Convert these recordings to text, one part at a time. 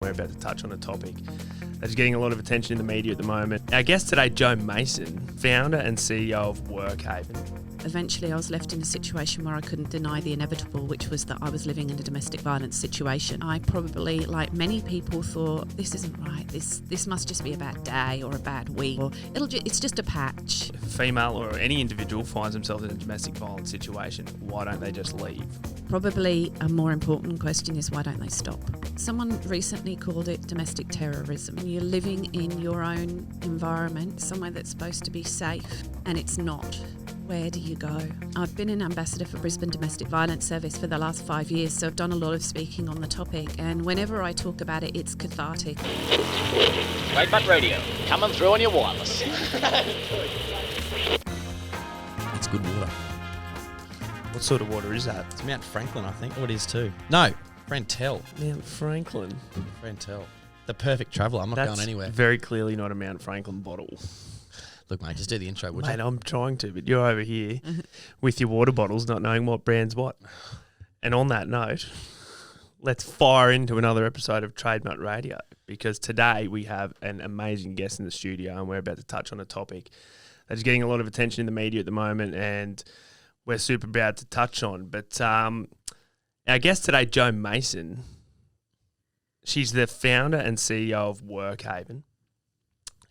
We're about to touch on a topic that's getting a lot of attention in the media at the moment. Our guest today, Joe Mason, founder and CEO of WorkHaven. Eventually I was left in a situation where I couldn't deny the inevitable, which was that I was living in a domestic violence situation. I probably, like many people, thought, this isn't right, this must just be a bad day or a bad week, or it's just a patch. If a female or any individual finds themselves in a domestic violence situation, why don't they just leave? Probably a more important question is, why don't they stop? Someone recently called it domestic terrorism. You're living in your own environment, somewhere that's supposed to be safe, and it's not. Where do you go? I've been an ambassador for Brisbane Domestic Violence Service for the last 5 years, so I've done a lot of speaking on the topic, and whenever I talk about it, it's cathartic. TradeMutt Radio, coming through on your wireless. It's good water. What sort of water is that? It's Mount Franklin, I think. Oh, it is too. No, Frantel. Mount Franklin. Frantel. The perfect traveller. I'm not going anywhere. Very clearly not a Mount Franklin bottle. Look, mate, just do the intro, would Mate, you? I'm trying to, but you're over here with your water bottles, not knowing what brand's what. And on that note, let's fire into another episode of TradeMutt Radio, because today we have an amazing guest in the studio, and we're about to touch on a topic that's getting a lot of attention in the media at the moment, and we're super proud to touch on. But our guest today, Joe Mason, she's the founder and CEO of WorkHaven.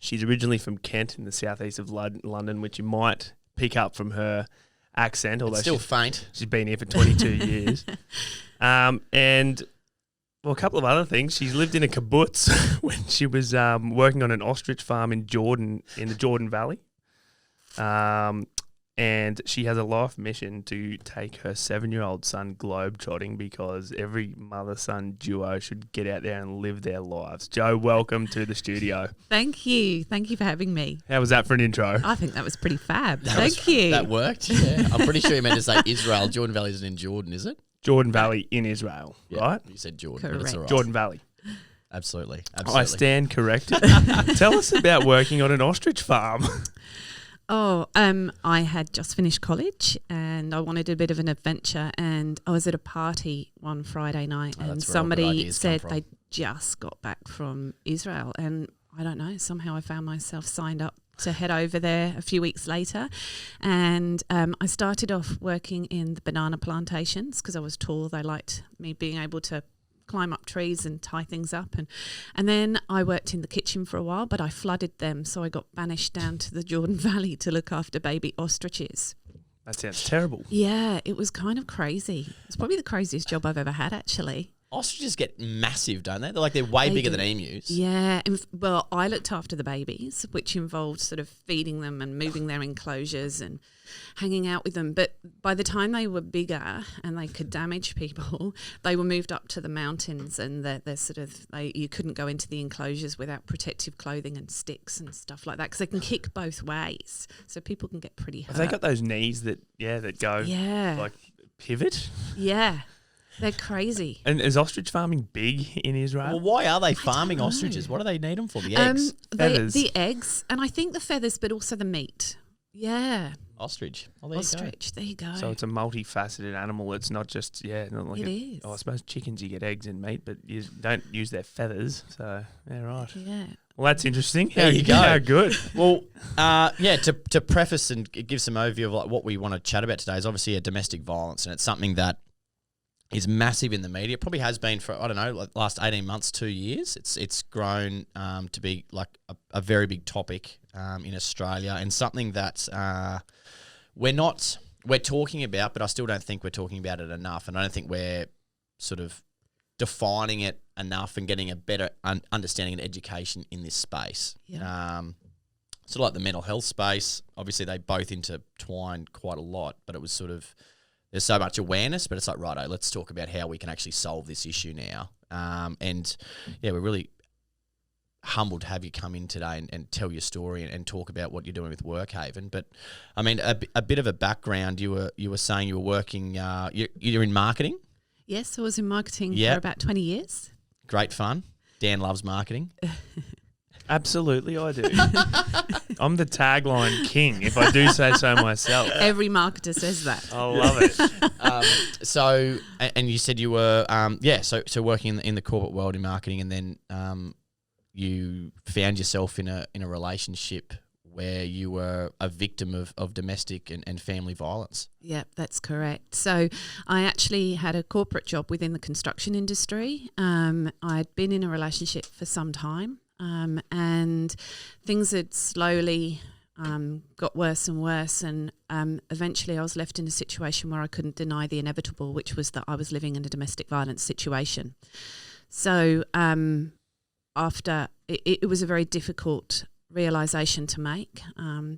She's originally from Kent in the southeast of London, which you might pick up from her accent. Although it's still faint. She's been here for 22 years. And, well, a couple of other things. She's lived in a kibbutz when she was working on an ostrich farm in Jordan, in the Jordan Valley. And she has a life mission to take her 7-year-old son globe-trotting, because every mother-son duo should get out there and live their lives. Joe, welcome to the studio. Thank you. Thank you for having me. How was that for an intro? I think that was pretty fab. Thank you. That worked, yeah. I'm pretty sure you meant to say Israel. Jordan Valley isn't in Jordan, is it? Jordan Valley in Israel, Yeah, right? You said Jordan, Correct. but it's all right. Jordan Valley. Absolutely. I stand corrected. Tell us about working on an ostrich farm. I had just finished college and I wanted a bit of an adventure, and I was at a party one Friday night and somebody said they just got back from Israel, and I don't know, somehow I found myself signed up to head over there a few weeks later, and I started off working in the banana plantations because I was tall. They liked me being able to climb up trees and tie things up, and then I worked in the kitchen for a while, but I flooded them, so I got banished down to the Jordan Valley to look after baby ostriches. That sounds terrible. Yeah, it was kind of crazy. It's probably the craziest job I've ever had, actually. Ostriches get massive, don't they? They're way bigger than emus. Yeah. Well, I looked after the babies, which involved sort of feeding them and moving their enclosures and hanging out with them. But by the time they were bigger and they could damage people, they were moved up to the mountains, and you couldn't go into the enclosures without protective clothing and sticks and stuff like that, because they can kick both ways, so people can get pretty hurt. Have they got those knees that go like pivot? Yeah. They're crazy. And is ostrich farming big in Israel? Well, why are they farming ostriches? What do they need them for? The eggs? Feathers. The eggs, and I think the feathers, but also the meat. Yeah. Ostrich. Oh, there Ostrich, there you go. So it's a multifaceted animal. It's not just, not like it is. Oh, I suppose chickens, you get eggs and meat, but you don't use their feathers. So, yeah, right. Yeah. Well, that's interesting. There you go. How good. Well, to preface and give some overview of what we want to chat about today is obviously a domestic violence, and it's something that is massive in the media. It probably has been for, I don't know, like last 18 months, 2 years. It's grown to be like a very big topic in Australia, and something that we're talking about, but I still don't think we're talking about it enough, and I don't think we're sort of defining it enough and getting a better understanding and education in this space. Yeah. So like the mental health space, obviously they both intertwine quite a lot, but it was sort of, there's so much awareness, but it's like, righto, let's talk about how we can actually solve this issue now. And yeah, we're really humbled to have you come in today and tell your story and talk about what you're doing with WorkHaven. But I mean, a bit of a background. You were saying you were working. You're in marketing. Yes, I was in marketing for about 20 years. Great fun. Dan loves marketing. Absolutely, I do. I'm the tagline king, if I do say so myself. Every marketer says that. I love it. So, and you said you were, so working in the corporate world in marketing, and then you found yourself in a relationship where you were a victim of domestic and family violence. Yeah, that's correct. So I actually had a corporate job within the construction industry. I'd been in a relationship for some time, and things had slowly got worse and worse, and eventually I was left in a situation where I couldn't deny the inevitable, which was that I was living in a domestic violence situation. So after it was a very difficult realisation to make.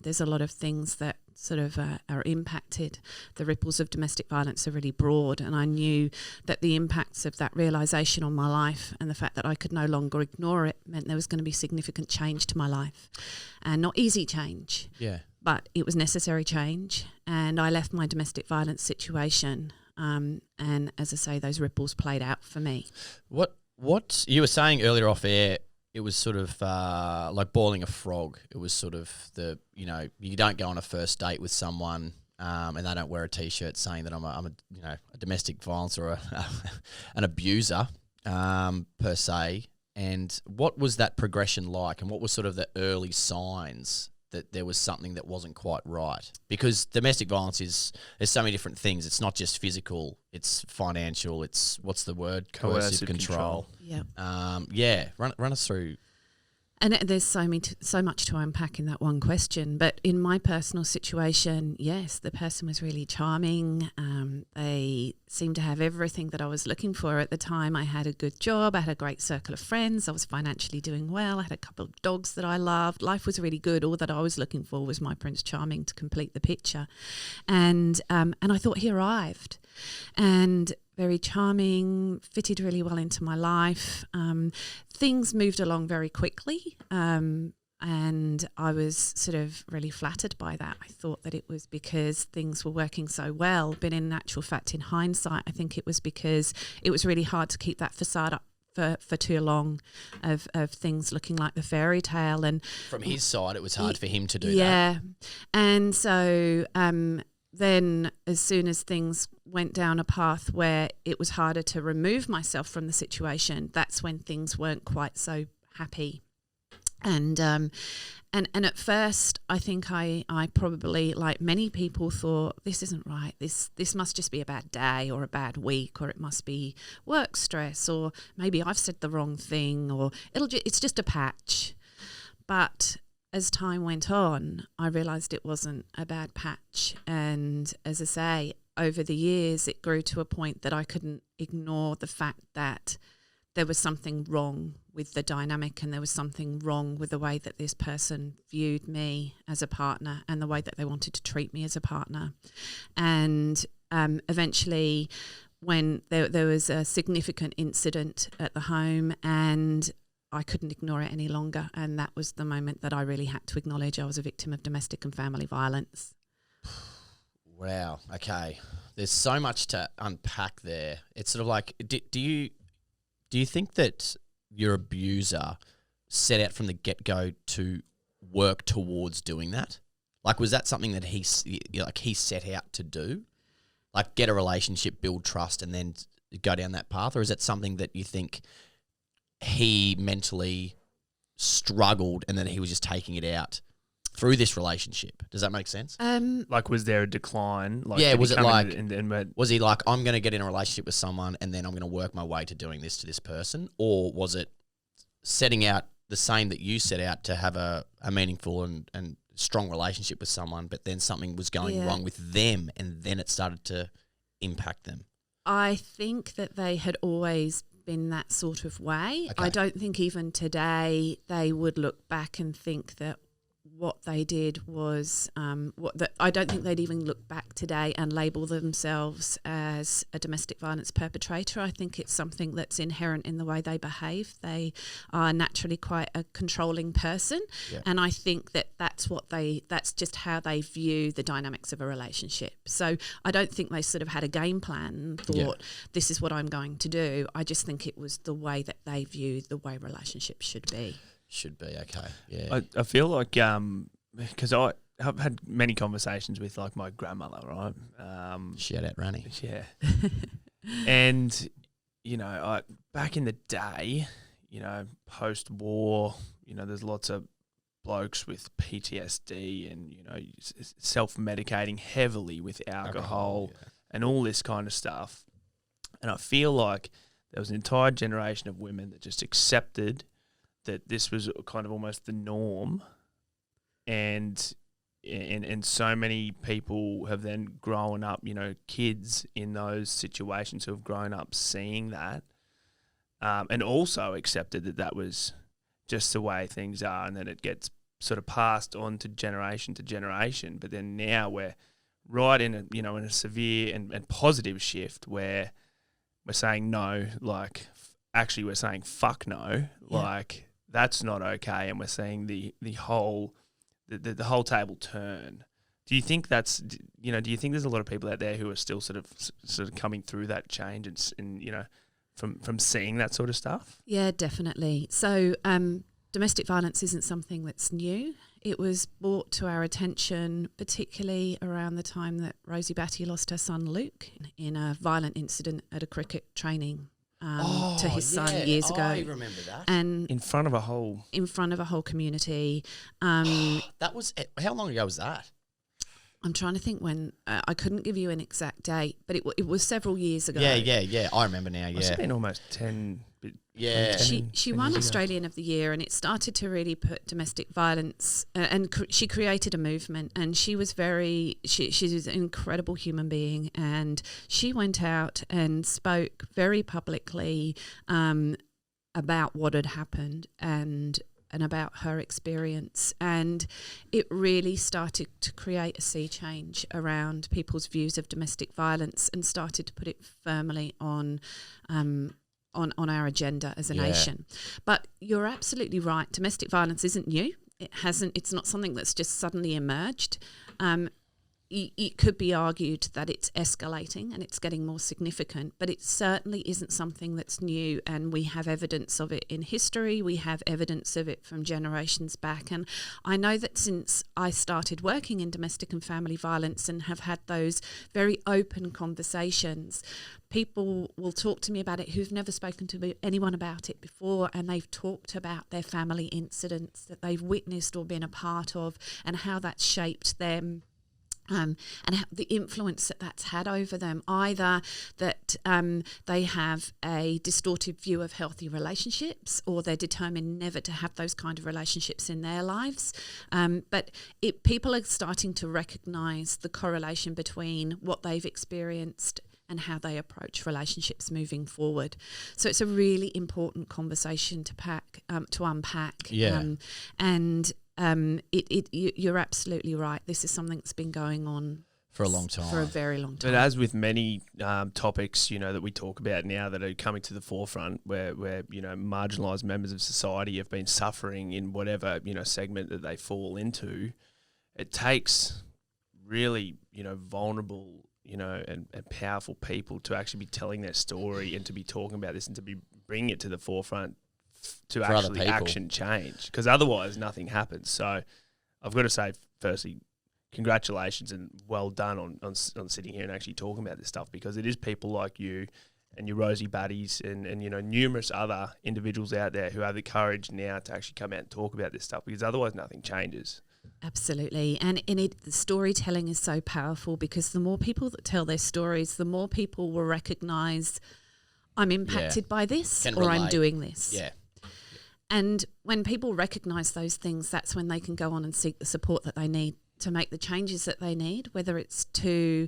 There's a lot of things that sort of are impacted. The ripples of domestic violence are really broad, and I knew that the impacts of that realisation on my life and the fact that I could no longer ignore it meant there was going to be significant change to my life, and not easy change. Yeah. But it was necessary change, and I left my domestic violence situation, and as I say, those ripples played out for me. What you were saying earlier off air, it was sort of like boiling a frog. It was sort of you don't go on a first date with someone and they don't wear a T-shirt saying that I'm a domestic violence or an abuser per se. And what was that progression like, and what was sort of the early signs that there was something that wasn't quite right? Because domestic violence there's so many different things. It's not just physical, it's financial, it's, what's the word? Coercive control. Yeah. Run us through. And there's so much to unpack in that one question. But in my personal situation, yes, the person was really charming. They seemed to have everything that I was looking for at the time. I had a good job. I had a great circle of friends. I was financially doing well. I had a couple of dogs that I loved. Life was really good. All that I was looking for was my Prince Charming to complete the picture. And I thought he arrived. And very charming, fitted really well into my life. Things moved along very quickly, and I was sort of really flattered by that. I thought that it was because things were working so well, but in actual fact, in hindsight, I think it was because it was really hard to keep that facade up for too long of things looking like the fairy tale. And from his side, it was hard for him to do that. Yeah, and so then as soon as things went down a path where it was harder to remove myself from the situation, that's when things weren't quite so happy. And at first, I think I probably, like many people, thought this isn't right. This must just be a bad day or a bad week, or it must be work stress, or maybe I've said the wrong thing, or it's just a patch. But as time went on, I realised it wasn't a bad patch. And as I say, over the years, it grew to a point that I couldn't ignore the fact that there was something wrong with the dynamic, and there was something wrong with the way that this person viewed me as a partner and the way that they wanted to treat me as a partner. And eventually, when there was a significant incident at the home, and I couldn't ignore it any longer, and that was the moment that I really had to acknowledge I was a victim of domestic and family violence. Wow. Okay. There's so much to unpack there. It's sort of like, do you think that your abuser set out from the get-go to work towards doing that? Like, was that something that he set out to do? Like, get a relationship, build trust, and then go down that path? Or is it something that you think he mentally struggled and then he was just taking it out through this relationship? Does that make sense? Like, was there a decline? Like, yeah, was it like, was he like, I'm going to get in a relationship with someone and then I'm going to work my way to doing this to this person? Or was it setting out the same that you set out to have a meaningful and strong relationship with someone, but then something was going wrong with them and then it started to impact them? I think that they had always been that sort of way. Okay. I don't think even today they would look back and think that what they did was I don't think they'd even look back today and label themselves as a domestic violence perpetrator. I think it's something that's inherent in the way they behave. They are naturally quite a controlling person, and I think that that's just how they view the dynamics of a relationship. So I don't think they sort of had a game plan and thought, this is what I'm going to do. I just think it was the way that they view the way relationships should be. should be okay. Yeah. I feel like because I've had many conversations with like my grandmother, right? Shout out, Ranny. Yeah. And back in the day, post-war, there's lots of blokes with PTSD and self-medicating heavily with alcohol and all this kind of stuff. And I feel like there was an entire generation of women that just accepted that this was kind of almost the norm, and so many people have then grown up, kids in those situations who have grown up seeing that, and also accepted that that was just the way things are, and then it gets sort of passed on to generation. But then now we're right in a severe and positive shift where we're saying no, like actually we're saying fuck no, like that's not okay, and we're seeing the whole table turn. Do you think that's do you think there's a lot of people out there who are still sort of coming through that change and from seeing that sort of stuff? Yeah, definitely. So domestic violence isn't something that's new. It was brought to our attention particularly around the time that Rosie Batty lost her son Luke in a violent incident at a cricket training to his son years ago. I remember that. And in front of a whole community. That was how long ago was that? I'm trying to think when. I couldn't give you an exact date, but it was several years ago. Yeah. I remember now. Yeah, it's been almost 10. Yeah, she won Australian of the Year, and it started to really put domestic violence. She created a movement, and she was she's an incredible human being, and she went out and spoke very publicly about what had happened and about her experience, and it really started to create a sea change around people's views of domestic violence, and started to put it firmly on our agenda as a nation. But you're absolutely right. Domestic violence isn't new. It's not something that's just suddenly emerged. It could be argued that it's escalating and it's getting more significant, but it certainly isn't something that's new, and we have evidence of it in history. We have evidence of it from generations back, and I know that since I started working in domestic and family violence and have had those very open conversations, people will talk to me about it who've never spoken to anyone about it before, and they've talked about their family incidents that they've witnessed or been a part of, and how that's shaped them. And the influence that that's had over them, either that they have a distorted view of healthy relationships, or they're determined never to have those kind of relationships in their lives. But people are starting to recognise the correlation between what they've experienced and how they approach relationships moving forward. So it's a really important conversation to unpack. Yeah. You're absolutely right. This is something that's been going on for a long time. For a very long time. But as with many topics, that we talk about now that are coming to the forefront, where marginalised members of society have been suffering in whatever segment that they fall into, it takes really vulnerable and powerful people to actually be telling their story and to be talking about this and to be bringing it to the forefront to actually action change, because otherwise nothing happens. So I've got to say, firstly, congratulations and well done on sitting here and actually talking about this stuff, because it is people like you and your Rosie Batties and numerous other individuals out there who have the courage now to actually come out and talk about this stuff, because otherwise nothing changes. Absolutely. And the storytelling is so powerful, because the more people that tell their stories, the more people will recognise I'm impacted by this, or I'm doing this. Yeah. And when people recognise those things, that's when they can go on and seek the support that they need to make the changes that they need, whether it's to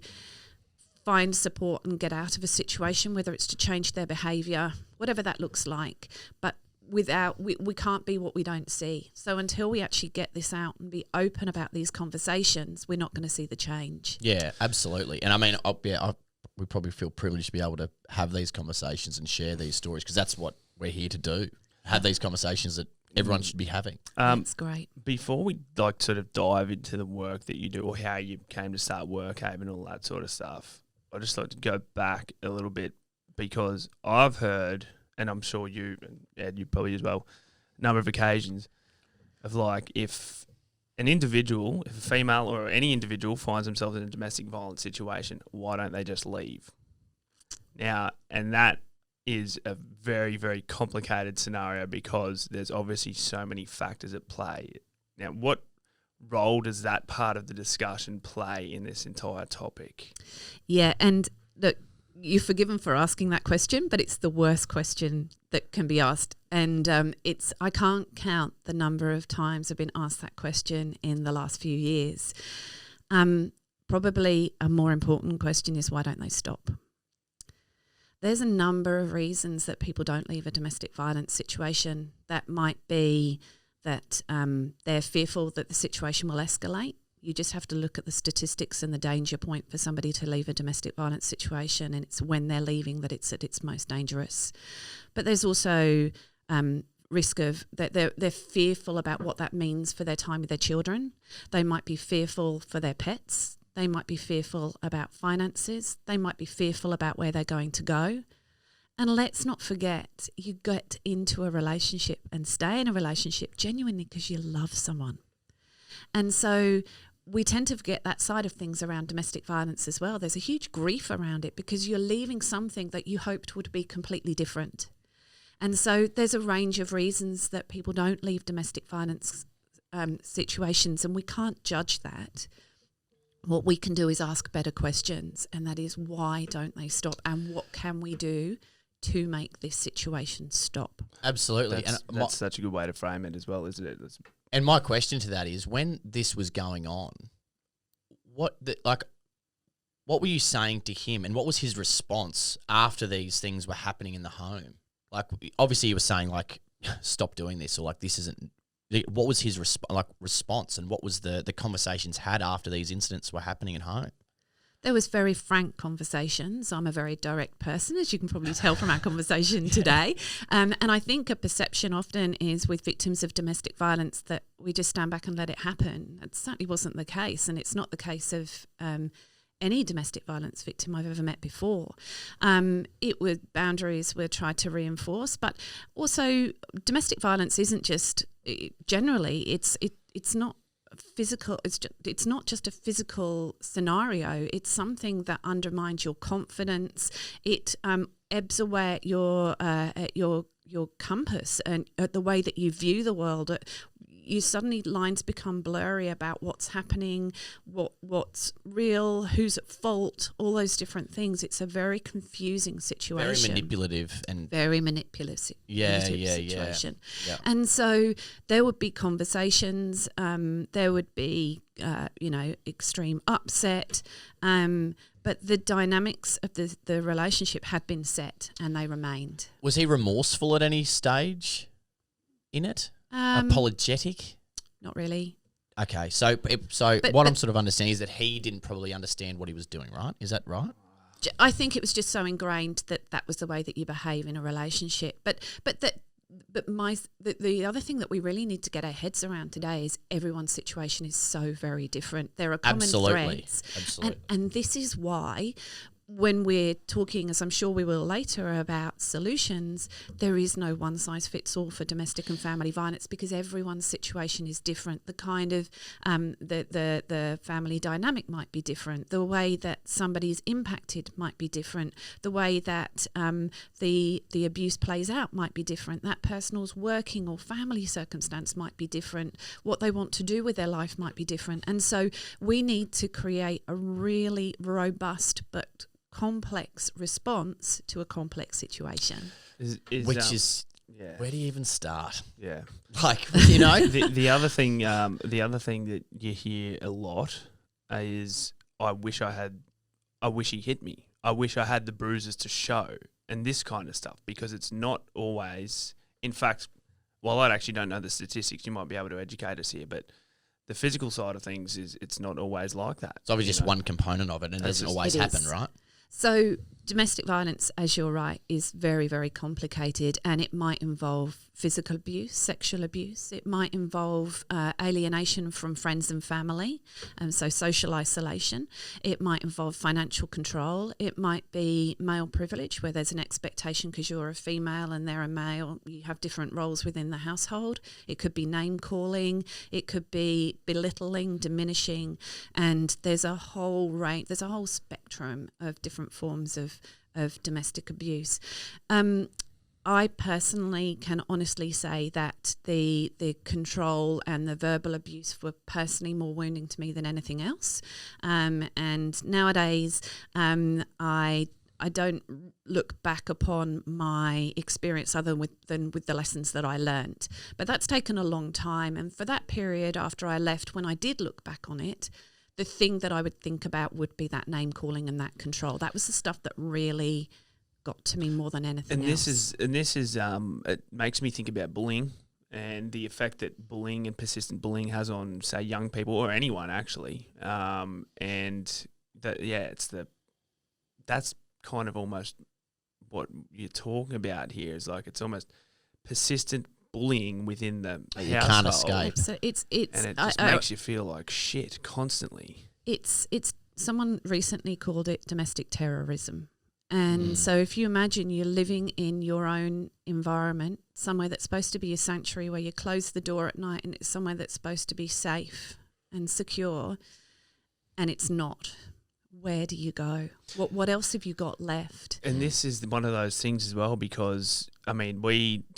find support and get out of a situation, whether it's to change their behaviour, whatever that looks like. But we can't be what we don't see. So until we actually get this out and be open about these conversations, we're not going to see the change. Yeah, absolutely. And I mean, we probably feel privileged to be able to have these conversations and share these stories, because that's what we're here to do. Have these conversations that everyone should be having. That's great. Before we sort of dive into the work that you do, or how you came to start WorkHaven and all that sort of stuff, I'd just like to go back a little bit, because I've heard, and I'm sure you, and Ed, you probably as well, number of occasions of like if a female or any individual finds themselves in a domestic violence situation, why don't they just leave? Now, and that is a very, very complicated scenario because there's obviously so many factors at play. Now, what role does that part of the discussion play in this entire topic? Yeah, and look, you're forgiven for asking that question, but it's the worst question that can be asked. And I can't count the number of times I've been asked that question in the last few years. Probably a more important question is, why don't they stop? There's a number of reasons that people don't leave a domestic violence situation. That might be that they're fearful that the situation will escalate. You just have to look at the statistics and the danger point for somebody to leave a domestic violence situation, and it's when they're leaving that it's at its most dangerous. But there's also risk of that they're fearful about what that means for their time with their children. They might be fearful for their pets. They might be fearful about finances. They might be fearful about where they're going to go. And let's not forget, you get into a relationship and stay in a relationship genuinely because you love someone. And so we tend to forget that side of things around domestic violence as well. There's a huge grief around it because you're leaving something that you hoped would be completely different. And so there's a range of reasons that people don't leave domestic violence situations, and we can't judge that. What we can do is ask better questions, and that is, why don't they stop, and what can we do to make this situation stop? Absolutely. That's such a good way to frame it as well, isn't it? And my question to that is, when this was going on, what were you saying to him, and what was his response after these things were happening in the home? Like, obviously you were saying, like, stop doing this, or like, this isn't. What was his response, and what was the conversations had after these incidents were happening at home? There was very frank conversations. I'm a very direct person, as you can probably tell from our conversation today. And I think a perception often is with victims of domestic violence that we just stand back and let it happen. It certainly wasn't the case, and it's not the case of any domestic violence victim I've ever met before. Boundaries were tried to reinforce, but also domestic violence isn't just generally. It's not physical. It's not just a physical scenario. It's something that undermines your confidence. It ebbs away at your compass and at the way that you view the world. You suddenly, lines become blurry about what's happening, what's real, who's at fault, all those different things. It's a very confusing situation. Very manipulative and very manipulative situation. Yeah. And so there would be conversations. There would be extreme upset. But the dynamics of the relationship had been set, and they remained. Was he remorseful at any stage in it? Apologetic? Not really. Okay, so what I'm sort of understanding is that he didn't probably understand what he was doing, right? Is that right? I think it was just so ingrained that was the way that you behave in a relationship. But the other thing that we really need to get our heads around today is everyone's situation is so very different. There are common threads. Absolutely. And this is why, when we're talking, as I'm sure we will later, about solutions, there is no one size fits all for domestic and family violence because everyone's situation is different. The kind of the family dynamic might be different. The way that somebody is impacted might be different. The way that the abuse plays out might be different. That person's working or family circumstance might be different. What they want to do with their life might be different. And so we need to create a really robust but complex response to a complex situation. Where do you even start? Yeah. Like, you know? the other thing that you hear a lot is, I wish he hit me. I wish I had the bruises to show, and this kind of stuff, because it's not always, in fact, while I actually don't know the statistics, you might be able to educate us here, but the physical side of things it's not always like that. It's obviously just one component of it, and it doesn't always happen, right? So domestic violence, as you're right, is very, very complicated, and it might involve physical abuse, sexual abuse. It might involve alienation from friends and family, so social isolation. It might involve financial control. It might be male privilege, where there's an expectation because you're a female and they're a male, you have different roles within the household. It could be name calling. It could be belittling, diminishing, and there's a whole range, there's a whole spectrum of different forms of domestic abuse. I personally can honestly say that the control and the verbal abuse were personally more wounding to me than anything else. And nowadays, I don't look back upon my experience other than with the lessons that I learnt. But that's taken a long time. And for that period after I left, when I did look back on it, the thing that I would think about would be that name calling and that control. That was the stuff that really got to me more than anything else. This is it makes me think about bullying and the effect that bullying and persistent bullying has on, say, young people or anyone actually. And that's kind of almost what you're talking about here, is like it's almost persistent bullying within the household. You can't escape. So it's and it just makes you feel like shit constantly. It's someone recently called it domestic terrorism. And so if you imagine you're living in your own environment, somewhere that's supposed to be a sanctuary where you close the door at night and it's somewhere that's supposed to be safe and secure, and it's not, where do you go? What else have you got left? And this is one of those things as well, because, I mean,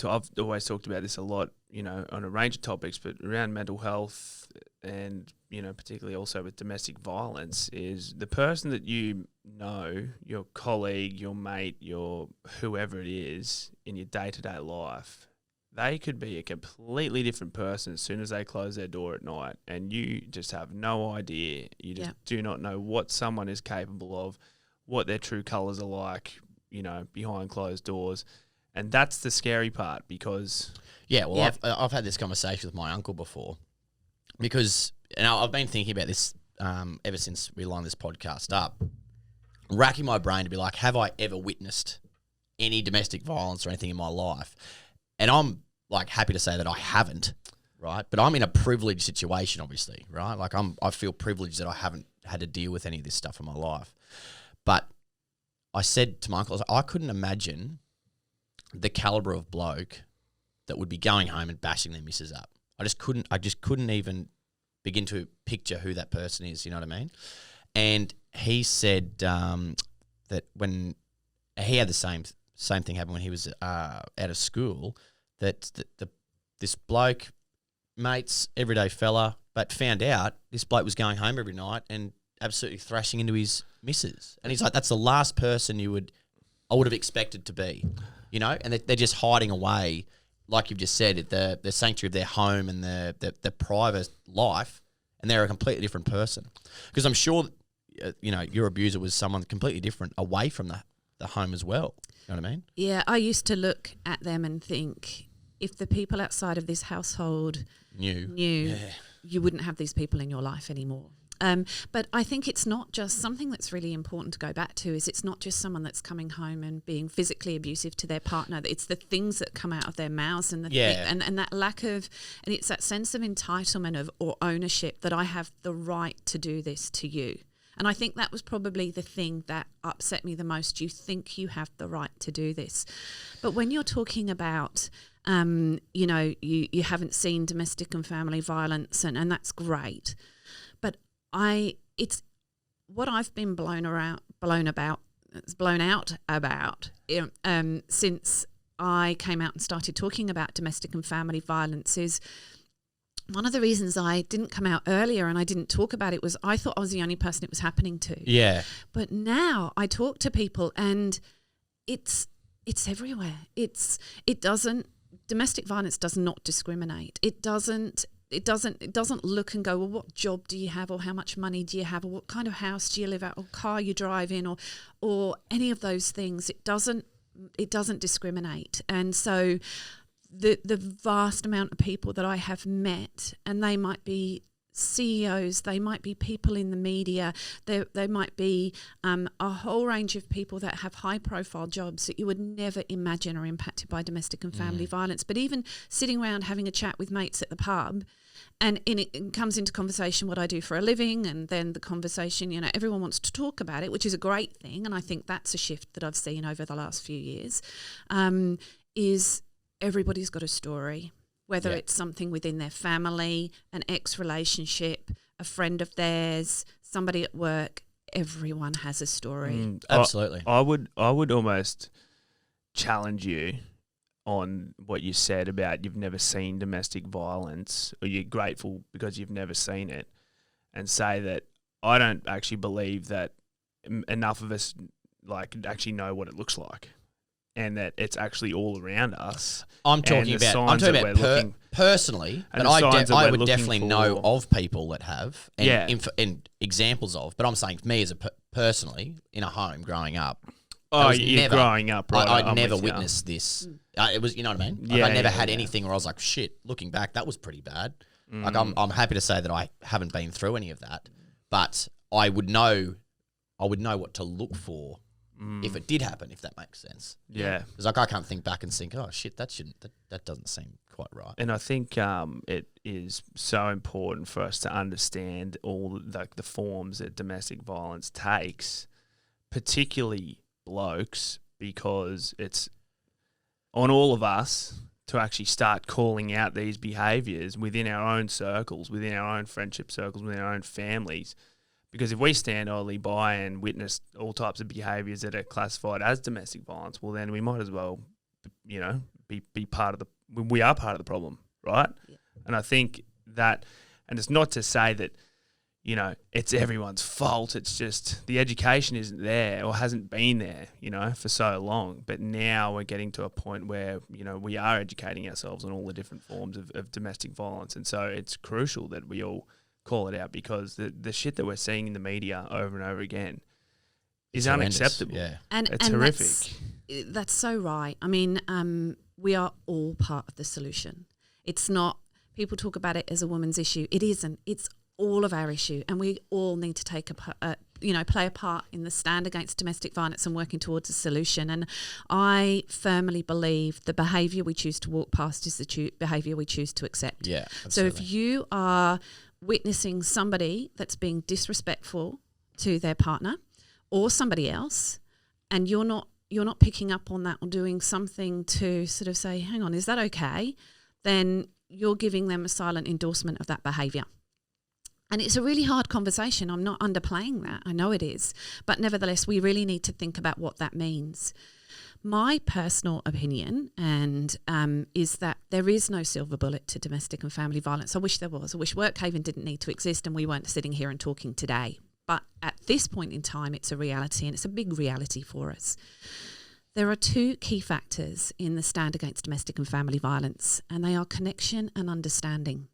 I've always talked about this a lot, you know, on a range of topics, but around mental health and, you know, particularly also with domestic violence, is the person that you know, your colleague, your mate, your whoever it is in your day-to-day life, they could be a completely different person as soon as they close their door at night, and you just have no idea. You just do not know what someone is capable of, what their true colours are like, you know, behind closed doors. And that's the scary part, because... Yeah, well, I've had this conversation with my uncle before, because, and I've been thinking about this ever since we lined this podcast up, racking my brain to be like, have I ever witnessed any domestic violence or anything in my life? And I'm like happy to say that I haven't, right? But I'm in a privileged situation, obviously, right? Like I feel privileged that I haven't had to deal with any of this stuff in my life. But I said to my uncle, I couldn't imagine the caliber of bloke that would be going home and bashing their missus up. I just couldn't even begin to picture who that person is, you know what I mean? And he said that when he had the same thing happen when he was out of school, that this bloke, mates, everyday fella, but found out this bloke was going home every night and absolutely thrashing into his missus. And he's like, that's the last person I would have expected to be, you know? And they're just hiding away, like you've just said, the sanctuary of their home and the private life, and they're a completely different person. Because I'm sure, you know, your abuser was someone completely different away from the home as well. You know what I mean? Yeah, I used to look at them and think, if the people outside of this household knew, you wouldn't have these people in your life anymore. But I think it's not just something that's really important to go back to, is it's not just someone that's coming home and being physically abusive to their partner. It's the things that come out of their mouths and and that lack of, and it's that sense of entitlement or ownership that I have the right to do this to you. And I think that was probably the thing that upset me the most. You think you have the right to do this. But when you're talking about, you know, you haven't seen domestic and family violence, and that's great. But it's what I've been blown out about since I came out and started talking about domestic and family violence is, one of the reasons I didn't come out earlier and I didn't talk about it was I thought I was the only person it was happening to. Yeah. But now I talk to people and it's everywhere. Domestic violence does not discriminate. It doesn't look and go, well, what job do you have, or how much money do you have, or what kind of house do you live at, or car you drive in, or any of those things. It doesn't discriminate. And so the vast amount of people that I have met, and they might be CEOs, they might be people in the media, they might be a whole range of people that have high-profile jobs that you would never imagine are impacted by domestic and family violence. But even sitting around having a chat with mates at the pub, and it comes into conversation what I do for a living, and then the conversation, everyone wants to talk about it, which is a great thing, and I think that's a shift that I've seen over the last few years, is everybody's got a story. Whether it's something within their family, an ex-relationship, a friend of theirs, somebody at work, everyone has a story. Absolutely. I would almost challenge you on what you said about you've never seen domestic violence, or you're grateful because you've never seen it, and say that I don't actually believe that enough of us actually know what it looks like. And that it's actually all around us. I'm talking about personally, but I would definitely know of people that have, and examples of. But I'm saying for me as personally in a home growing up. Growing up, right? I'd never witnessed this. It was, you know what I mean? I never had anything where I was like, shit. Looking back, that was pretty bad. Like I'm happy to say that I haven't been through any of that, but I would know what to look for. If it did happen, if that makes sense. Yeah. Because I can't think back and think, oh, shit, that doesn't seem quite right. And I think it is so important for us to understand all the forms that domestic violence takes, particularly blokes, because it's on all of us to actually start calling out these behaviours within our own circles, within our own friendship circles, within our own families. Because if we stand idly by and witness all types of behaviours that are classified as domestic violence, well, then we might as well, be part of we are part of the problem, right? Yeah. And I think that, and it's not to say that, it's everyone's fault. It's just the education isn't there or hasn't been there, for so long. But now we're getting to a point where, we are educating ourselves on all the different forms of domestic violence. And so it's crucial that we all call it out, because the shit that we're seeing in the media over and over again is unacceptable. Yeah. It's horrific. That's so right. I mean, we are all part of the solution. It's not, people talk about it as a woman's issue. It isn't. It's all of our issue, and we all need to take play a part in the stand against domestic violence and working towards a solution. And I firmly believe the behaviour we choose to walk past is the behaviour we choose to accept. Yeah, absolutely. So if you are witnessing somebody that's being disrespectful to their partner or somebody else, and you're not picking up on that or doing something to sort of say, hang on, is that okay? Then you're giving them a silent endorsement of that behaviour. And it's a really hard conversation. I'm not underplaying that. I know it is. But nevertheless, we really need to think about what that means. My personal opinion is that there is no silver bullet to domestic and family violence. I wish there was. I wish WorkHaven didn't need to exist and we weren't sitting here and talking today. But at this point in time, it's a reality, and it's a big reality for us. There are two key factors in the stand against domestic and family violence, and they are connection and understanding.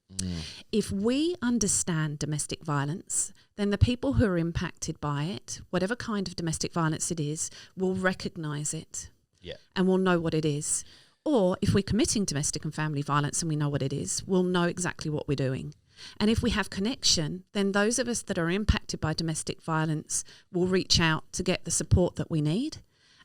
If we understand domestic violence, then the people who are impacted by it, whatever kind of domestic violence it is, will recognise it and will know what it is. Or if we're committing domestic and family violence and we know what it is, we'll know exactly what we're doing. And if we have connection, then those of us that are impacted by domestic violence will reach out to get the support that we need.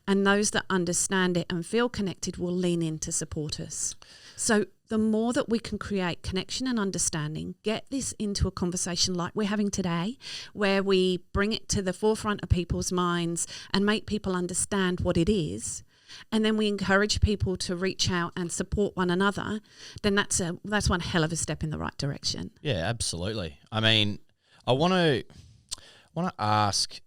And those that understand it and feel connected will lean in to support us. So the more that we can create connection and understanding, get this into a conversation like we're having today, where we bring it to the forefront of people's minds and make people understand what it is, and then we encourage people to reach out and support one another, then that's one hell of a step in the right direction. Yeah, absolutely. I mean, I want to ask,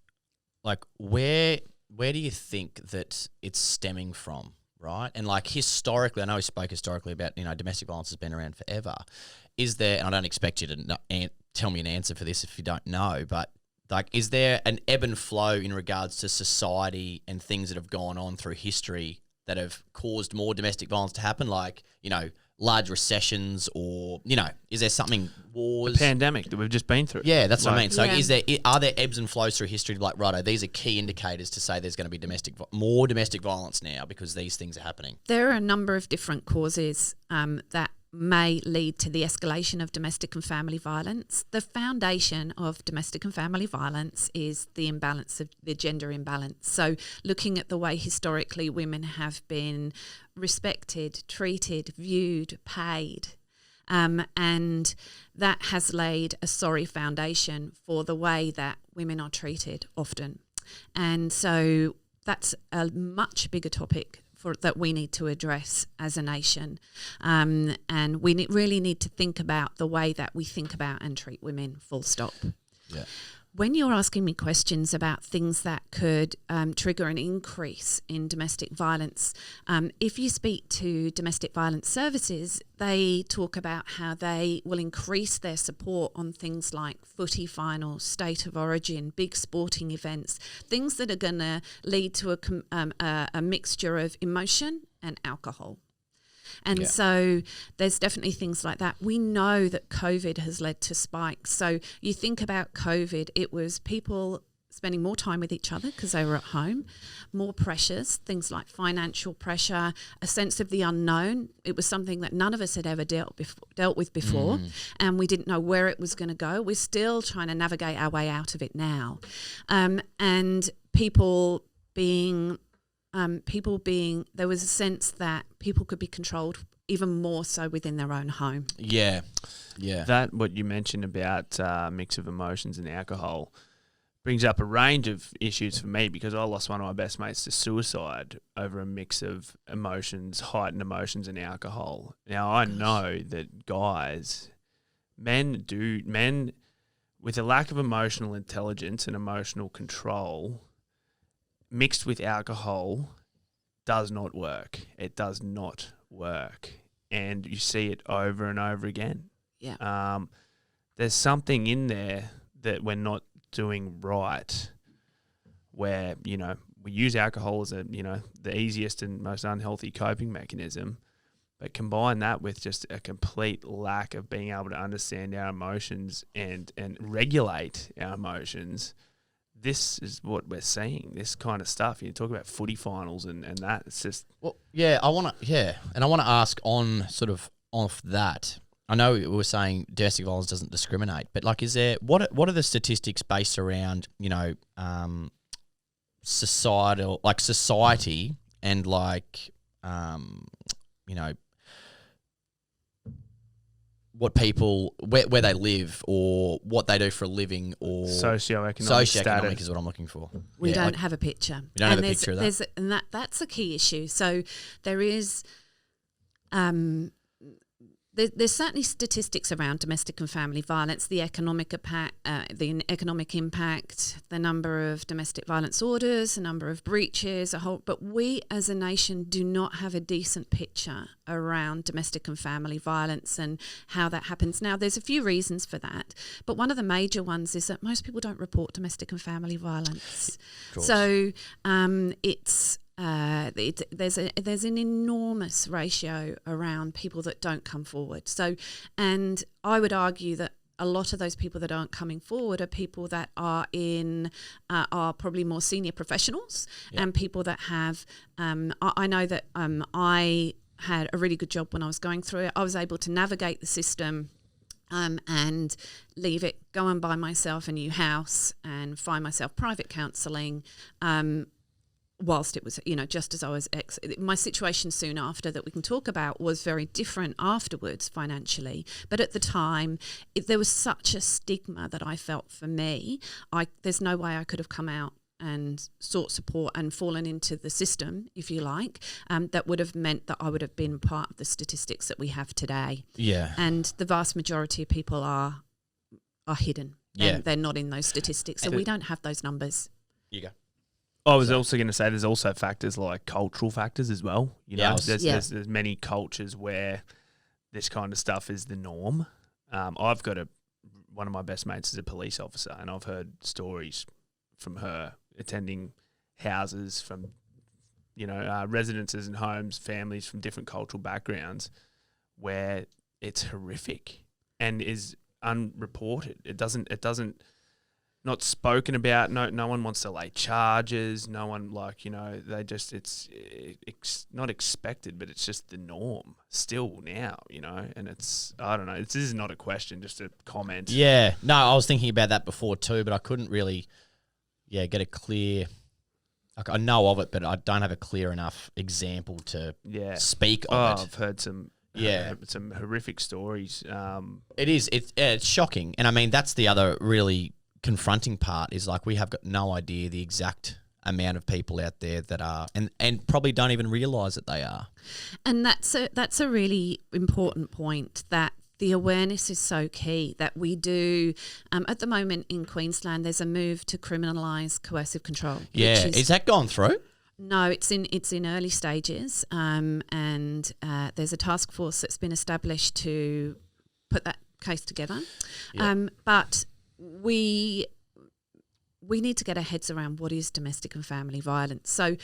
like, where do you think that it's stemming from, right? And like historically, I know we spoke historically about, domestic violence has been around forever. Is there, and I don't expect you to tell me an answer for this if you don't know, but like, is there an ebb and flow in regards to society and things that have gone on through history that have caused more domestic violence to happen? Like, large recessions, or, is there something, wars? The pandemic that we've just been through. Yeah, that's what I mean. So are there ebbs and flows through history to be like, righto, these are key indicators to say there's going to be more domestic violence now because these things are happening? There are a number of different causes that may lead to the escalation of domestic and family violence. The foundation of domestic and family violence is the imbalance of the gender imbalance. So looking at the way historically women have been respected, treated, viewed, paid, and that has laid a sorry foundation for the way that women are treated often. And so that's a much bigger topic that we need to address as a nation. And we really need to think about the way that we think about and treat women, full stop. Yeah. When you're asking me questions about things that could trigger an increase in domestic violence, if you speak to domestic violence services, they talk about how they will increase their support on things like footy finals, state of origin, big sporting events, things that are going to lead to a mixture of emotion and alcohol. And so there's definitely things like that. We know that COVID has led to spikes. So you think about COVID, it was people spending more time with each other because they were at home, more pressures, things like financial pressure, a sense of the unknown. It was something that none of us had ever dealt with before, and we didn't know where it was going to go. We're still trying to navigate our way out of it now. And people being, there was a sense that people could be controlled even more so within their own home. Yeah. That, what you mentioned about mix of emotions and alcohol, brings up a range of issues for me, because I lost one of my best mates to suicide over a mix of emotions, heightened emotions and alcohol. Now, I know that men with a lack of emotional intelligence and emotional control mixed with alcohol does not work. It does not work. And you see it over and over again. Yeah. There's something in there that we're not doing right, where, we use alcohol as the easiest and most unhealthy coping mechanism, but combine that with just a complete lack of being able to understand our emotions and regulate our emotions. This is what we're seeing, this kind of stuff. You talk about footy finals and that. It's just... Well, yeah, I want to ask on sort of off that. I know we were saying domestic violence doesn't discriminate, but is there what are the statistics based around society and what people where they live or what they do for a living or socioeconomic status is what I'm looking for. We don't have a picture. We don't have a picture of that. And that's a key issue. So there is there's certainly statistics around domestic and family violence, the economic impact, the number of domestic violence orders, the number of breaches, but we as a nation do not have a decent picture around domestic and family violence and how that happens. Now, there's a few reasons for that, but one of the major ones is that most people don't report domestic and family violence. So there's an enormous ratio around people that don't come forward. So, and I would argue that a lot of those people that aren't coming forward are people that are are probably more senior professionals and people that have. I know that I had a really good job when I was going through it. I was able to navigate the system. And leave it, go and buy myself a new house and find myself private counselling. Whilst it was, just as I was, my situation soon after that we can talk about was very different afterwards financially. But at the time, there was such a stigma that I felt for me. There's no way I could have come out and sought support and fallen into the system, if you like, that would have meant that I would have been part of the statistics that we have today. Yeah. And the vast majority of people are hidden. Yeah. They're not in those statistics. So we don't have those numbers. You go. I was also going to say there's also factors like cultural factors as well. There's many cultures where this kind of stuff is the norm. I've got one of my best mates is a police officer, and I've heard stories from her attending houses from, residences and homes, families from different cultural backgrounds, where it's horrific and is unreported. It doesn't. not spoken about. No one wants to lay charges. No one they just it's not expected, but it's just the norm still now, and it's, I don't know. This is not a question, just a comment. Yeah. No, I was thinking about that before too, but I couldn't really, get a clear. I know of it, but I don't have a clear enough example to speak of it. I've heard some some horrific stories. It's shocking, and I mean that's the other really confronting part is like we have got no idea the exact amount of people out there that are and probably don't even realise that they are. And that's a really important point, that the awareness is so key, that we do at the moment in Queensland there's a move to criminalise coercive control. Yeah, is that gone through? No, it's in early stages, and there's a task force that's been established to put that case together. Yep. But we need to get our heads around what is domestic and family violence. So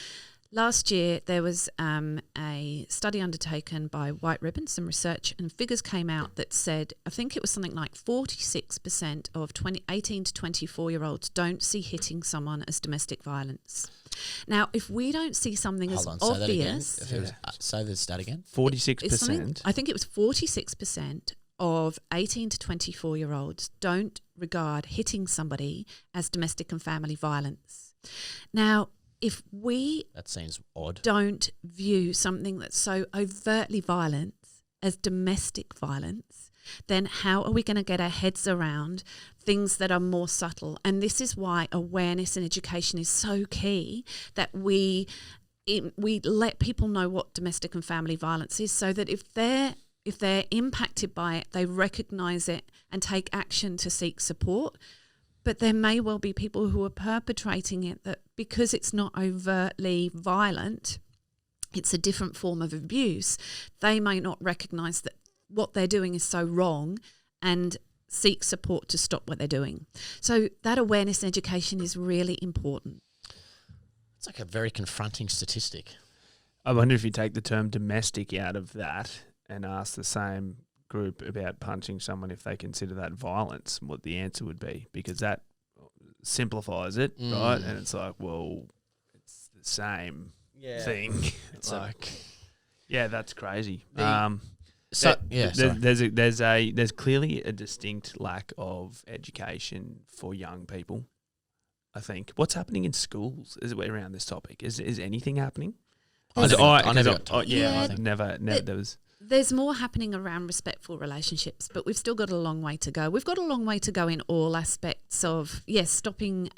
last year there was a study undertaken by White Ribbon, some research, and figures came out that said, I think it was something like 46% of 18 to 24-year-olds don't see hitting someone as domestic violence. Now, if we don't see something as obvious... Say the stat again. 46%? I think it was 46% of 18 to 24-year-olds don't regard hitting somebody as domestic and family violence. Now, if we that seems odd, don't view something that's so overtly violent as domestic violence, then how are we going to get our heads around things that are more subtle? And this is why awareness and education is so key, that we let people know what domestic and family violence is, so that if they're impacted by it, they recognise it and take action to seek support. But there may well be people who are perpetrating it that, because it's not overtly violent, it's a different form of abuse, they may not recognise that what they're doing is so wrong and seek support to stop what they're doing. So that awareness and education is really important. It's like a very confronting statistic. I wonder if you take the term domestic out of that and ask the same group about punching someone if they consider that violence, what the answer would be, because that simplifies it, right? And it's like, well, it's the same thing. It's like, that's crazy. There's clearly a distinct lack of education for young people, I think. What's happening in schools is around this topic? Is anything happening? There's more happening around respectful relationships, but we've still got a long way to go. We've got a long way to go in all aspects of, stopping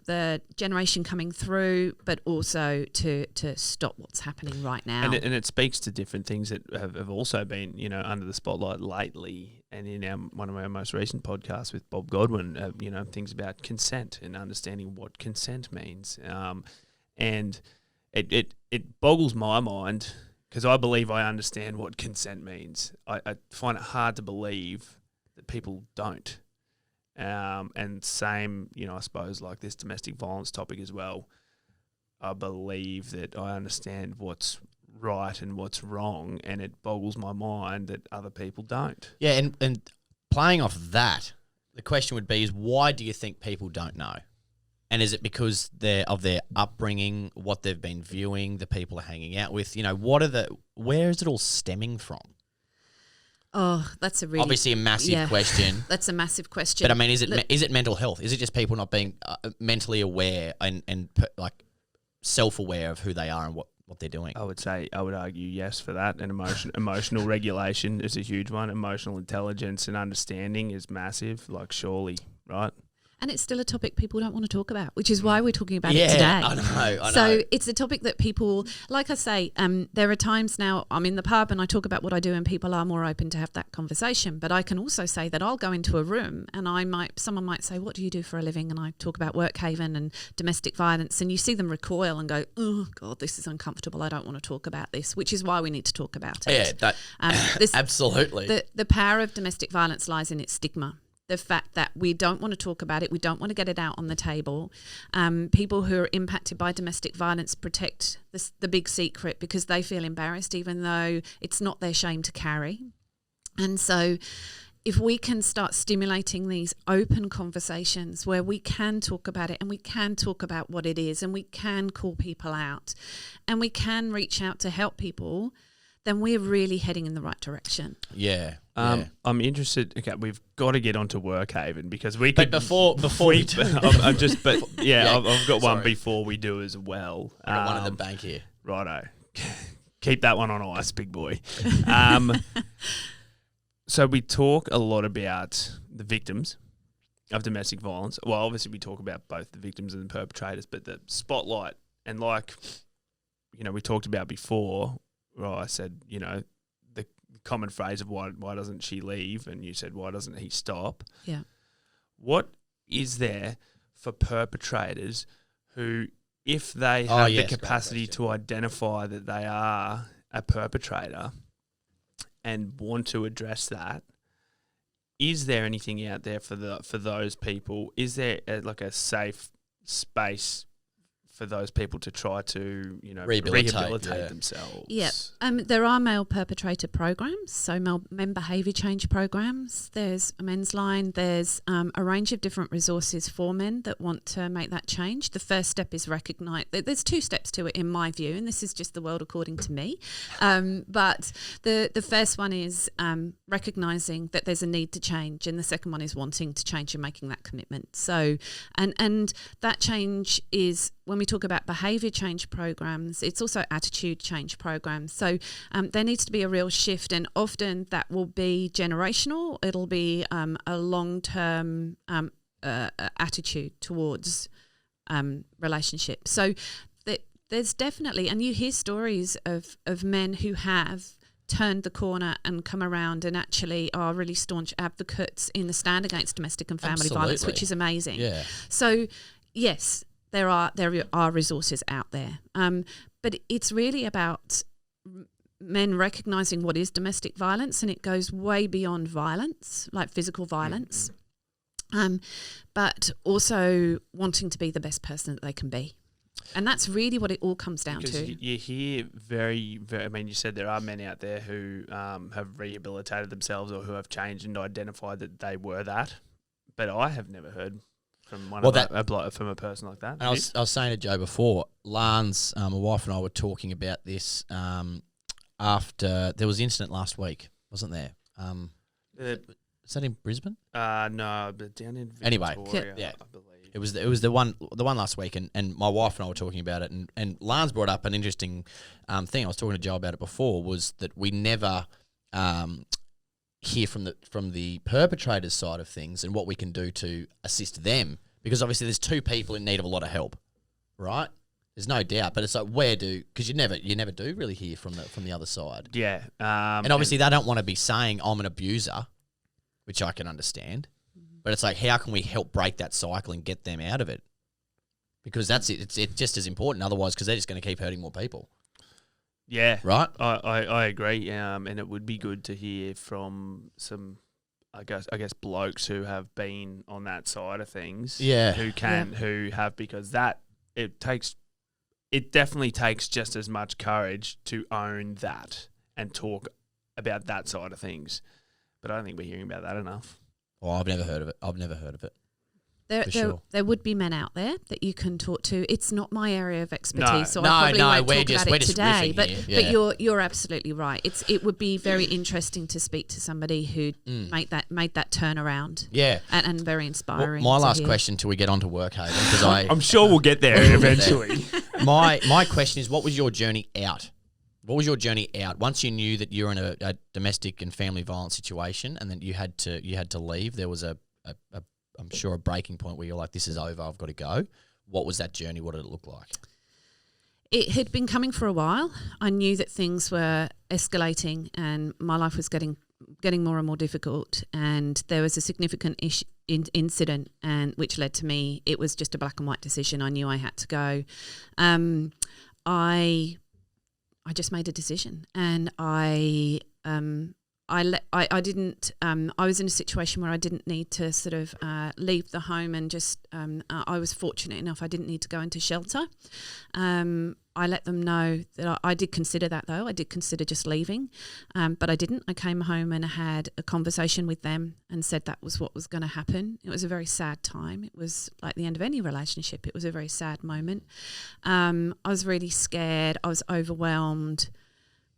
the generation coming through, but also to stop what's happening right now. And it speaks to different things that have also been, under the spotlight lately, and in one of our most recent podcasts with Bob Godwin, things about consent and understanding what consent means. And it boggles my mind, because I believe I understand what consent means. I find it hard to believe that people don't. And same, I suppose, like this domestic violence topic as well. I believe that I understand what's right and what's wrong, and it boggles my mind that other people don't. Yeah, and playing off that, the question would be is, why do you think people don't know? And is it because of their upbringing, what they've been viewing, the people are hanging out with? Where is it all stemming from? Oh, that's a really... Obviously a massive question. That's a massive question. But I mean, is it mental health? Is it just people not being mentally aware and self-aware of who they are and what they're doing? I would argue yes for that. And emotional regulation is a huge one. Emotional intelligence and understanding is massive, surely, right? And it's still a topic people don't want to talk about, which is why we're talking about it today. I know. So it's a topic that people, like I say, there are times now I'm in the pub and I talk about what I do and people are more open to have that conversation. But I can also say that I'll go into a room and someone might say, what do you do for a living? And I talk about WorkHaven and domestic violence, and you see them recoil and go, oh, God, this is uncomfortable. I don't want to talk about this, which is why we need to talk about it. Yeah, absolutely. The power of domestic violence lies in its stigma. The fact that we don't want to talk about it, we don't want to get it out on the table. People who are impacted by domestic violence protect the big secret because they feel embarrassed, even though it's not their shame to carry. And so if we can start stimulating these open conversations where we can talk about it and we can talk about what it is and we can call people out and we can reach out to help people, then we're really heading in the right direction. Yeah. I'm interested. Okay, we've got to get onto WorkHaven because we could. But before we do, I'm just. But yeah, I've got one sorry. before we do as well. I got one in the bank here. Righto, keep that one on ice, big boy. So we talk a lot about the victims of domestic violence. Well, obviously we talk about both the victims and the perpetrators, but the spotlight and we talked about before. Well, I said, the common phrase of why doesn't she leave? And you said, why doesn't he stop? Yeah. What is there for perpetrators who, if they have the capacity to identify that they are a perpetrator and want to address that, is there anything out there for those people? Is there a safe space for those people to try to, rehabilitate themselves? Yeah. There are male perpetrator programs, so men behaviour change programs. There's a men's line. There's a range of different resources for men that want to make that change. The first step is recognise. There's 2 steps to it in my view, and this is just the world according to me. But the first one is recognising that there's a need to change, and the second one is wanting to change and making that commitment. So, and that change is, when we talk about behaviour change programs, it's also attitude change programs. So there needs to be a real shift, and often that will be generational. It'll be a long-term attitude towards relationships. So there's definitely, and you hear stories of men who have turned the corner and come around and actually are really staunch advocates in the stand against domestic and family violence, which is amazing. Yeah. So yes, there are resources out there, but it's really about men recognising what is domestic violence, and it goes way beyond violence, like physical violence, but also wanting to be the best person that they can be. And that's really what it all comes down to. You hear very, very, you said there are men out there who have rehabilitated themselves or who have changed and identified that they were that, but I have never heard from from a person like that. And I was saying to Joe before, Lance, my wife and I were talking about this after there was an incident last week, wasn't there? Is that in Brisbane? No, but down in Victoria, anyway, yeah. I believe. It was the one last week, and my wife and I were talking about it, and Lance brought up an interesting thing. I was talking to Joe about it before, was that we never hear from the perpetrator's side of things and what we can do to assist them, because obviously there's 2 people in need of a lot of help, right? There's no doubt, but it's like, because you never do really hear from the other side. Yeah, and obviously they don't want to be saying I'm an abuser, which I can understand, but it's like, how can we help break that cycle and get them out of it? Because that's it. It's just as important otherwise, because they're just going to keep hurting more people. Yeah, right. I agree, and it would be good to hear from some, I guess blokes who have been on that side of things. Yeah, who have, because that it definitely takes just as much courage to own that and talk about that side of things. But I don't think we're hearing about that enough. Oh, I've never heard of it. There would be men out there that you can talk to. It's not my area of expertise, I probably won't talk about it today. But you're absolutely right. It would be very interesting to speak to somebody who made that turnaround. Yeah, and very inspiring. My last question till we get on to WorkHaven, because I'm sure we'll get there eventually. My question is, what was your journey out? What was your journey out once you knew that you're in a domestic and family violence situation, and then you had to leave? There was I'm sure a breaking point where you're like, this is over, I've got to go. What was that journey? What did it look like? It had been coming for a while. I knew that things were escalating and my life was getting more and more difficult, and there was a significant incident, and which led to me. It was just a black and white decision. I knew I had to go. I just made a decision, and I didn't. I was in a situation where I didn't need to sort of leave the home, and just I was fortunate enough I didn't need to go into shelter. I let them know that I did consider that, though. I did consider just leaving, but I didn't. I came home and had a conversation with them and said that was what was going to happen. It was a very sad time. It was like the end of any relationship. It was a very sad moment. I was really scared. I was overwhelmed,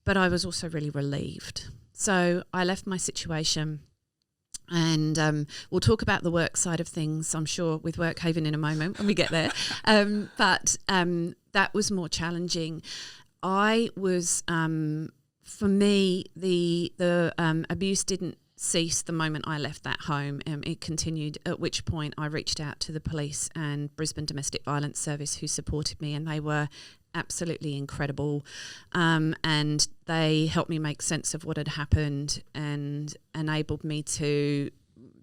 but I was also really relieved. So I left my situation. And we'll talk about the work side of things, I'm sure, with WorkHaven in a moment when we get there. But that was more challenging. I was, for me, the abuse didn't cease the moment I left that home. It continued, at which point I reached out to the police and Brisbane Domestic Violence Service, who supported me, and they were absolutely incredible, and they helped me make sense of what had happened and enabled me to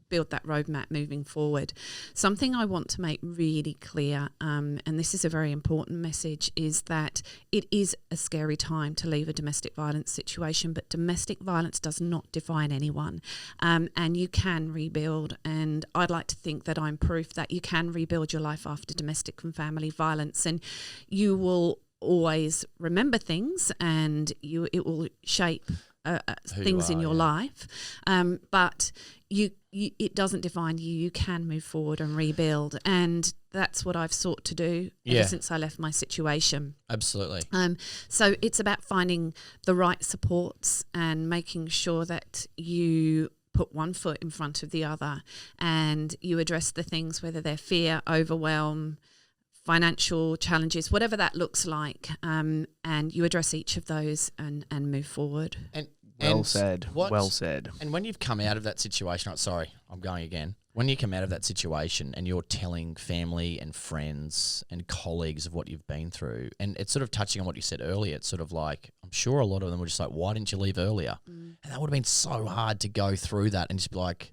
build that roadmap moving forward. Something I want to make really clear, and this is a very important message, is that it is a scary time to leave a domestic violence situation, but domestic violence does not define anyone, and you can rebuild. And I'd like to think that I'm proof that you can rebuild your life after domestic and family violence, and you will always remember things, and it will shape things in your life, but it doesn't define you. You can move forward and rebuild, and that's what I've sought to do ever since I left my situation. Absolutely. So it's about finding the right supports and making sure that you put one foot in front of the other, and you address the things, whether they're fear, overwhelm, financial challenges, whatever that looks like, and you address each of those and move forward. Well said. And when you've come out of that situation, I'm going again. When you come out of that situation and you're telling family and friends and colleagues of what you've been through, and it's sort of touching on what you said earlier, it's sort of like, I'm sure a lot of them were just like, why didn't you leave earlier? And that would have been so hard to go through that and just be like,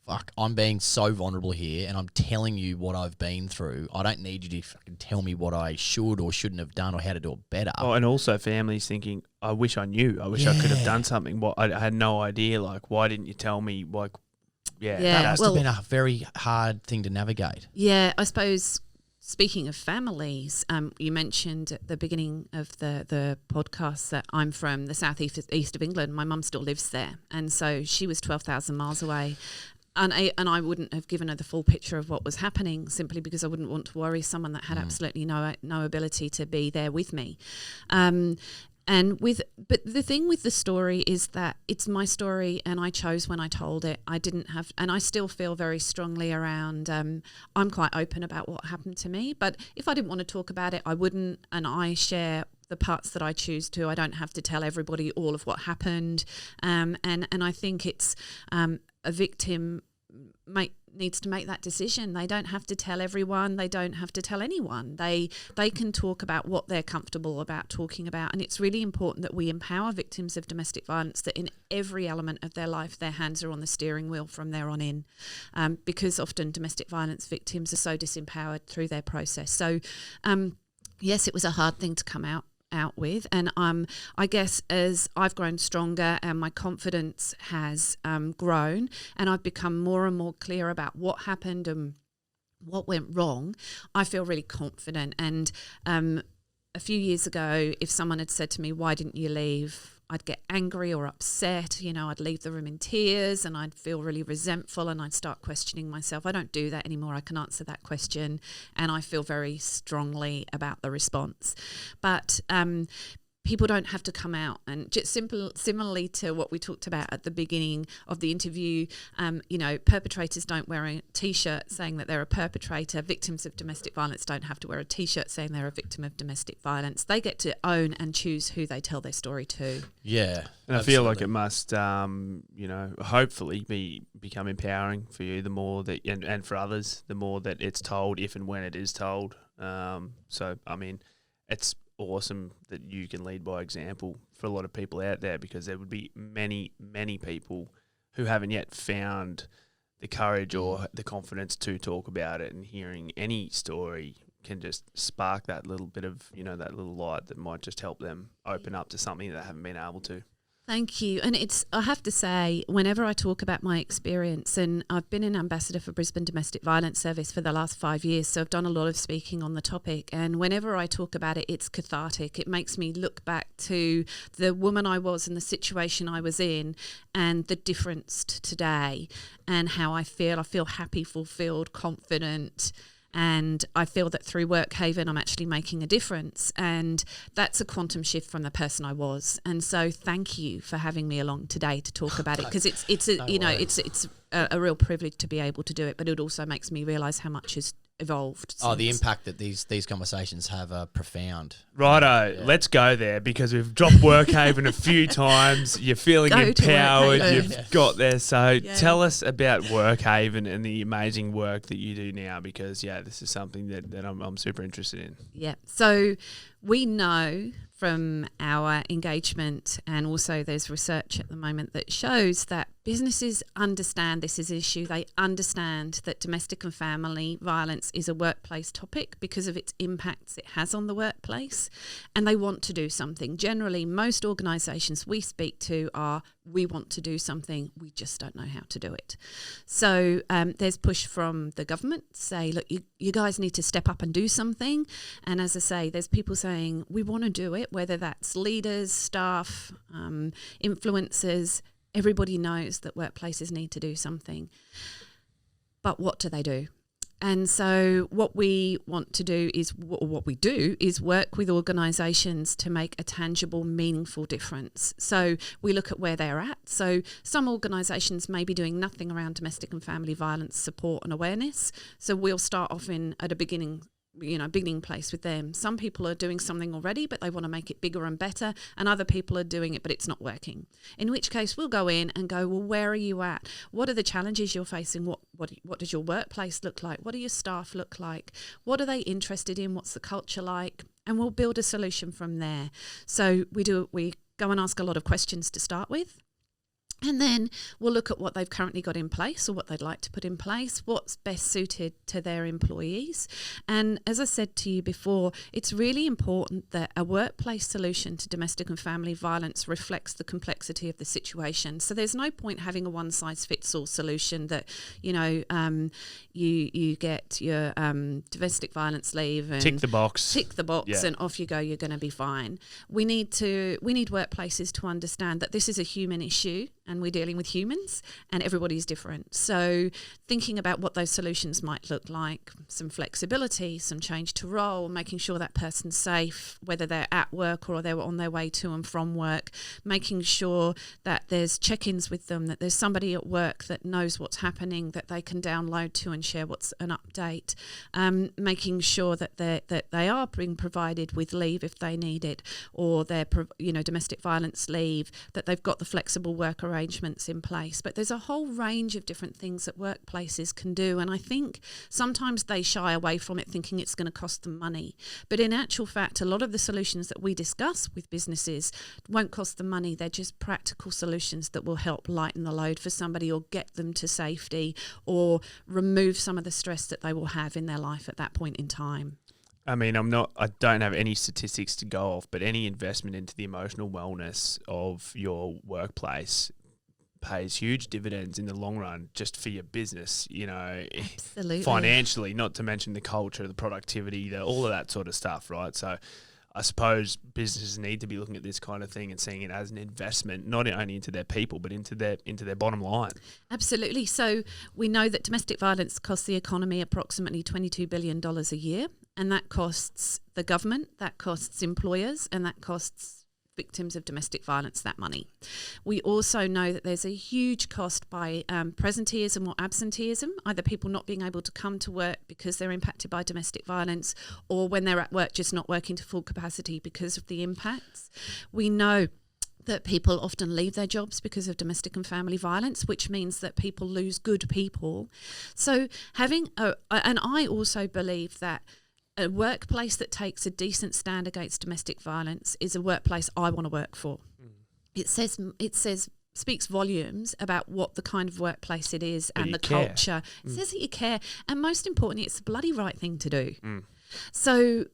fuck, I'm being so vulnerable here and I'm telling you what I've been through. I don't need you to fucking tell me what I should or shouldn't have done or how to do it better. Oh, and also families thinking, I wish I knew. I wish I could have done something. I had no idea. Like, why didn't you tell me? Like, that must have been a very hard thing to navigate. Yeah, I suppose, speaking of families, you mentioned at the beginning of the podcast that I'm from the southeast of England. My mum still lives there. And so she was 12,000 miles away. And I wouldn't have given her the full picture of what was happening, simply because I wouldn't want to worry someone that had absolutely no ability to be there with me. But the thing with the story is that it's my story, and I chose when I told it. I didn't have, and I still feel very strongly around. I'm quite open about what happened to me, but if I didn't want to talk about it, I wouldn't. And I share the parts that I choose to. I don't have to tell everybody all of what happened. And I think it's a victim needs to make that decision. They don't have to tell everyone. They don't have to tell anyone. They can talk about what they're comfortable about talking about. And it's really important that we empower victims of domestic violence, that in every element of their life, their hands are on the steering wheel from there on in, because often domestic violence victims are so disempowered through their process. So, yes, it was a hard thing to come out with, and I guess as I've grown stronger and my confidence has grown, and I've become more and more clear about what happened and what went wrong, I feel really confident. And a few years ago, if someone had said to me, why didn't you leave, I'd get angry or upset. I'd leave the room in tears, and I'd feel really resentful, and I'd start questioning myself. I don't do that anymore. I can answer that question, and I feel very strongly about the response. But people don't have to come out, and just similarly to what we talked about at the beginning of the interview, perpetrators don't wear a T-shirt saying that they're a perpetrator. Victims of domestic violence don't have to wear a T-shirt saying they're a victim of domestic violence. They get to own and choose who they tell their story to. Yeah, and I feel like it must, hopefully become empowering for you the more that, and for others, the more that it's told, if and when it is told. It's awesome that you can lead by example for a lot of people out there, because there would be many, many people who haven't yet found the courage or the confidence to talk about it, and hearing any story can just spark that little bit of, that little light that might just help them open up to something that they haven't been able to. Thank you. And I have to say, whenever I talk about my experience, and I've been an ambassador for Brisbane Domestic Violence Service for the last 5 years, so I've done a lot of speaking on the topic. And whenever I talk about it, it's cathartic. It makes me look back to the woman I was and the situation I was in and the difference to today and how I feel. I feel happy, fulfilled, confident. And I feel that through WorkHaven, I'm actually making a difference. And that's a quantum shift from the person I was. And so thank you for having me along today to talk about it, because it's a real privilege to be able to do it. But it also makes me realise how much has evolved. The impact that these conversations have are profound. Righto, let's go there, because we've dropped WorkHaven a few times. You're feeling empowered. You've got there. So tell us about WorkHaven and the amazing work that you do now, because this is something that I'm super interested in. Yeah. So we know from our engagement, and also there's research at the moment that shows that businesses understand this is an issue. They understand that domestic and family violence is a workplace topic because of its impacts it has on the workplace, and they want to do something. Generally, most organisations we speak to are, we want to do something, we just don't know how to do it. So there's push from the government, say, look, you guys need to step up and do something. And as I say, there's people saying, we want to do it, whether that's leaders, staff, influencers. Everybody knows that workplaces need to do something. But what do they do? And so what we want to do is, what we do is work with organisations to make a tangible, meaningful difference. So we look at where they're at. So some organisations may be doing nothing around domestic and family violence support and awareness. So we'll start off at a beginning place with them. Some people are doing something already, but they want to make it bigger and better, and other people are doing it, but it's not working. In which case, we'll go in and go, well, where are you at? What are the challenges you're facing? What does your workplace look like? What do your staff look like? What are they interested in? What's the culture like? And we'll build a solution from there. So we go and ask a lot of questions to start with. And then we'll look at what they've currently got in place or what they'd like to put in place, what's best suited to their employees. And as I said to you before, it's really important that a workplace solution to domestic and family violence reflects the complexity of the situation. So there's no point having a one-size-fits-all solution that, you get your domestic violence leave and tick the box and off you go, you're going to be fine. We need workplaces to understand that this is a human issue, and we're dealing with humans, and everybody's different. So thinking about what those solutions might look like, some flexibility, some change to role, making sure that person's safe, whether they're at work or they're on their way to and from work, making sure that there's check-ins with them, that there's somebody at work that knows what's happening, that they can download to and share what's an update, making sure that they are being provided with leave if they need it, or their domestic violence leave, that they've got the flexible work arrangements in place. But there's a whole range of different things that workplaces can do, and I think sometimes they shy away from it thinking it's going to cost them money. But in actual fact, a lot of the solutions that we discuss with businesses won't cost them money. They're just practical solutions that will help lighten the load for somebody or get them to safety or remove some of the stress that they will have in their life at that point in time. I mean, I don't have any statistics to go off, but any investment into the emotional wellness of your workplace pays huge dividends in the long run just for your business, Absolutely. Financially, not to mention the culture, the productivity, all of that sort of stuff, right? So I suppose businesses need to be looking at this kind of thing and seeing it as an investment, not only into their people, but into their bottom line. Absolutely. So we know that domestic violence costs the economy approximately $22 billion a year, and that costs the government, that costs employers, and that costs victims of domestic violence that money. We also know that there's a huge cost by presenteeism or absenteeism, either people not being able to come to work because they're impacted by domestic violence, or when they're at work just not working to full capacity because of the impacts. We know that people often leave their jobs because of domestic and family violence, which means that people lose good people. So and I also believe that a workplace that takes a decent stand against domestic violence is a workplace I want to work for. Mm. It speaks volumes about what the kind of workplace it is and the culture. It says that you care, and most importantly, it's the bloody right thing to do. Mm. So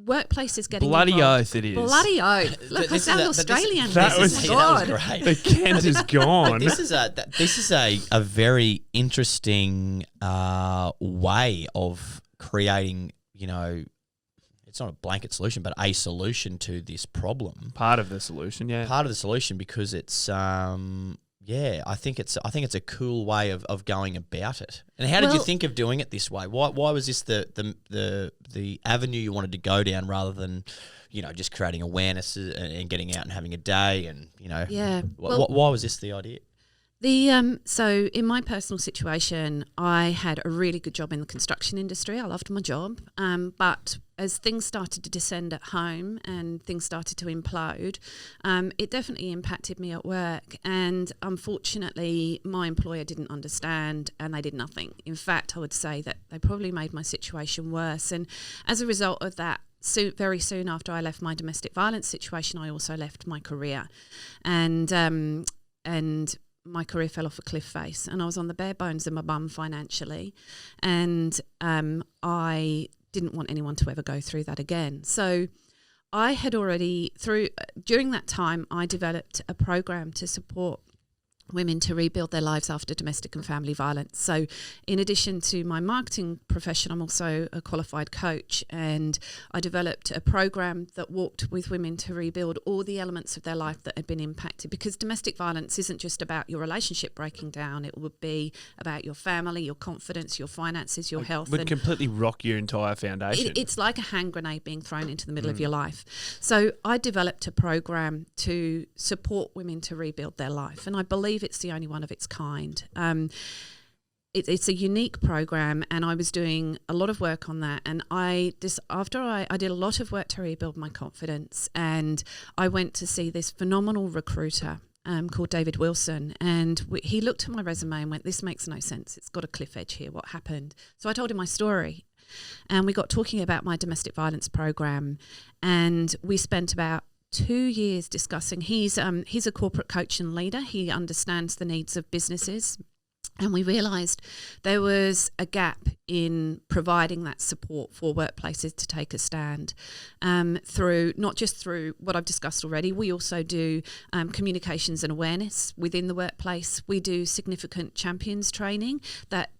workplace is getting bloody involved. oath it is. Bloody oath. Look, I sound Australian. That was great. The Kent is gone. This is a very interesting way of creating, it's not a blanket solution, but a solution to this problem. Part of the solution, yeah. Part of the solution, because it's I think it's a cool way of going about it. And how did you think of doing it this way? Why was this the avenue you wanted to go down, rather than just creating awareness and getting out and having a day and why was this the idea? So in my personal situation, I had a really good job in the construction industry. I loved my job, but as things started to descend at home and things started to implode, it definitely impacted me at work. And unfortunately, my employer didn't understand and they did nothing. In fact, I would say that they probably made my situation worse. And as a result of that, very soon after I left my domestic violence situation, I also left my career. And my career fell off a cliff face, and I was on the bare bones of my bum financially, and I didn't want anyone to ever go through that again. So I had already, during that time, I developed a program to support women to rebuild their lives after domestic and family violence. So in addition to my marketing profession, I'm also a qualified coach, and I developed a program that walked with women to rebuild all the elements of their life that had been impacted, because domestic violence isn't just about your relationship breaking down. It would be about your family, your confidence, your finances, your health. It would completely rock your entire foundation. It's like a hand grenade being thrown into the middle of your life. So I developed a program to support women to rebuild their life, and I believe it's the only one of its kind. It's a unique program, and I was doing a lot of work on that. And I did a lot of work to rebuild my confidence, and I went to see this phenomenal recruiter called David Wilson, and he looked at my resume and went, "This makes no sense. It's got a cliff edge here. What happened?" So I told him my story, and we got talking about my domestic violence program, and we spent about 2 years discussing. He's a corporate coach and leader. He understands the needs of businesses. And we realised there was a gap in providing that support for workplaces to take a stand through, not just through what I've discussed already. We also do communications and awareness within the workplace. We do significant champions training that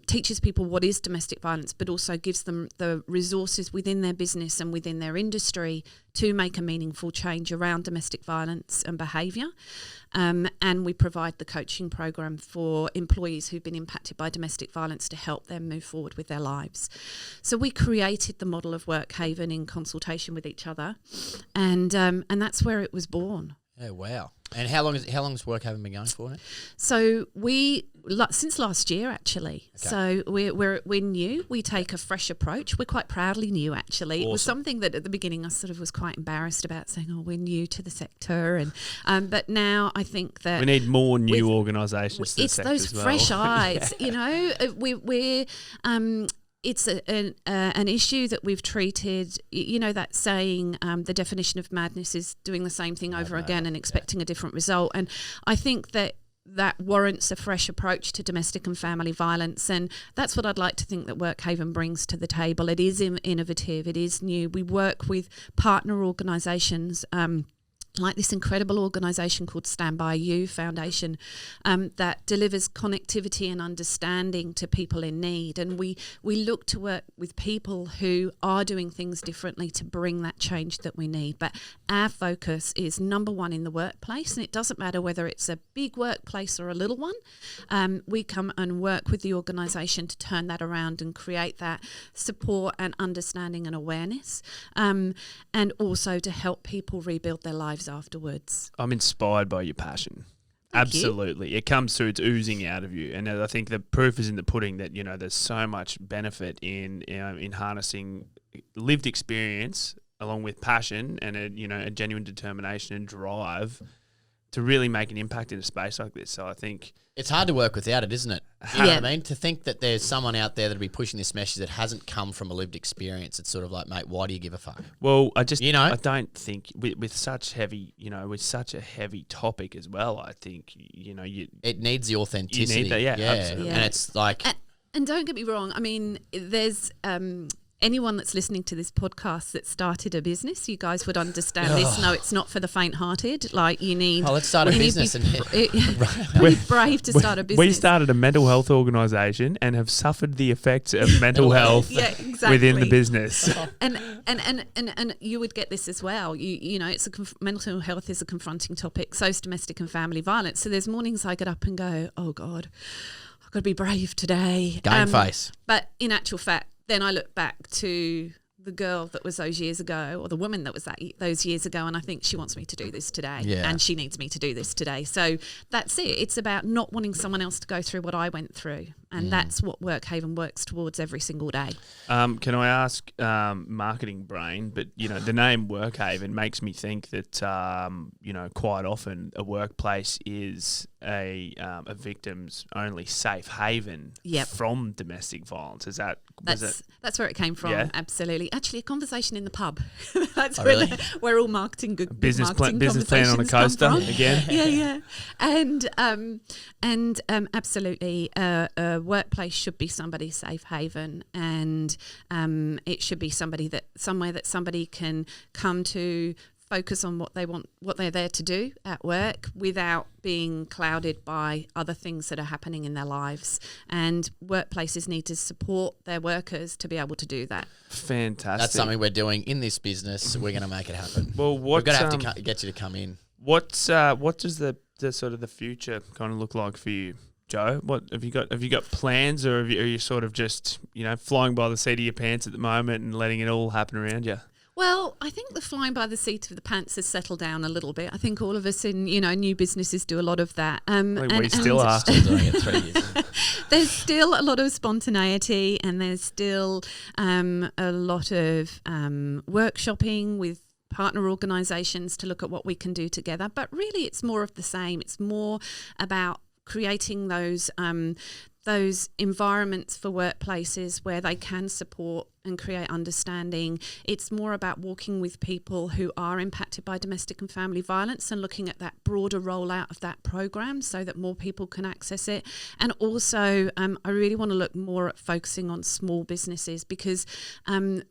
teaches people what is domestic violence, but also gives them the resources within their business and within their industry to make a meaningful change around domestic violence and behaviour. And we provide the coaching program for employees who've been impacted by domestic violence to help them move forward with their lives. So we created the model of WorkHaven in consultation with each other, and that's where it was born. Oh, wow. And how long has WorkHaven been going for now? So since last year, actually. Okay. So we're new. We take a fresh approach. We're quite proudly new, actually. Awesome. It was something that at the beginning I sort of was quite embarrassed about, saying, "Oh, we're new to the sector," and but now I think that we need more new organisations. It's those fresh eyes, We're it's an issue that we've treated. That saying, the definition of madness is doing the same thing over again and expecting a different result. And I think that warrants a fresh approach to domestic and family violence. And that's what I'd like to think that WorkHaven brings to the table. It is innovative. It is new. We work with partner organisations, like this incredible organisation called Stand By You Foundation, that delivers connectivity and understanding to people in need. And we look to work with people who are doing things differently to bring that change that we need. But our focus is number one in the workplace, and it doesn't matter whether it's a big workplace or a little one. We come and work with the organisation to turn that around and create that support and understanding and awareness, and also to help people rebuild their lives afterwards. I'm inspired by your passion. Absolutely. It comes through, it's oozing out of you. And I think the proof is in the pudding that, there's so much benefit in harnessing lived experience along with passion and a genuine determination and drive to really make an impact in a space like this. So I think it's hard to work without it, isn't it? You know what I mean? To think that there's someone out there that'll be pushing this message that hasn't come from a lived experience. It's sort of like, mate, why do you give a fuck? Well, I don't think with such heavy, with such a heavy topic as well, I think, it needs the authenticity. You need that, absolutely. And it's like, and don't get me wrong. I mean, there's anyone that's listening to this podcast that started a business, you guys would understand this. No, it's not for the faint-hearted. Like, you need... let's start a business. Be brave to start a business. We started a mental health organisation and have suffered the effects of mental health within the business. And you would get this as well. You know, mental health is a confronting topic. So is domestic and family violence. So there's mornings I get up and go, oh God, I've got to be brave today. Game face. But in actual fact, then I look back to the girl that was those years ago, or the woman that was those years ago, and I think she wants me to do this today, and she needs me to do this today. So that's it. It's about not wanting someone else to go through what I went through, and that's what WorkHaven works towards every single day. Can I ask, marketing brain, but you know, the name WorkHaven makes me think that you know, quite often a workplace is a victim's only safe haven from domestic violence. Is that that's where it came from? Yeah. Absolutely. Actually, a conversation in the pub. That's really? where all marketing good business plan on a coaster again. Yeah. And absolutely, a workplace should be somebody's safe haven, and it should be somewhere that somebody can come to, focus on what they want, what they're there to do at work, without being clouded by other things that are happening in their lives. And workplaces need to support their workers to be able to do that. Fantastic. That's something we're doing in this business. We're going to make it happen. Well, we're going to have to get you to come in. What does the sort of the future kind of look like for you, Joe? What have you got? Have you got plans, or are you sort of just, you know, flying by the seat of your pants at the moment and letting it all happen around you? Well, I think the flying by the seat of the pants has settled down a little bit. I think all of us in, you know, new businesses do a lot of that. We still are. Still doing it 3 years. There's still a lot of spontaneity, and there's still a lot of workshopping with partner organisations to look at what we can do together. But really, it's more of the same. It's more about creating those environments for workplaces where they can support and create understanding. It's more about walking with people who are impacted by domestic and family violence and looking at that broader rollout of that program so that more people can access it. And also, I really want to look more at focusing on small businesses, because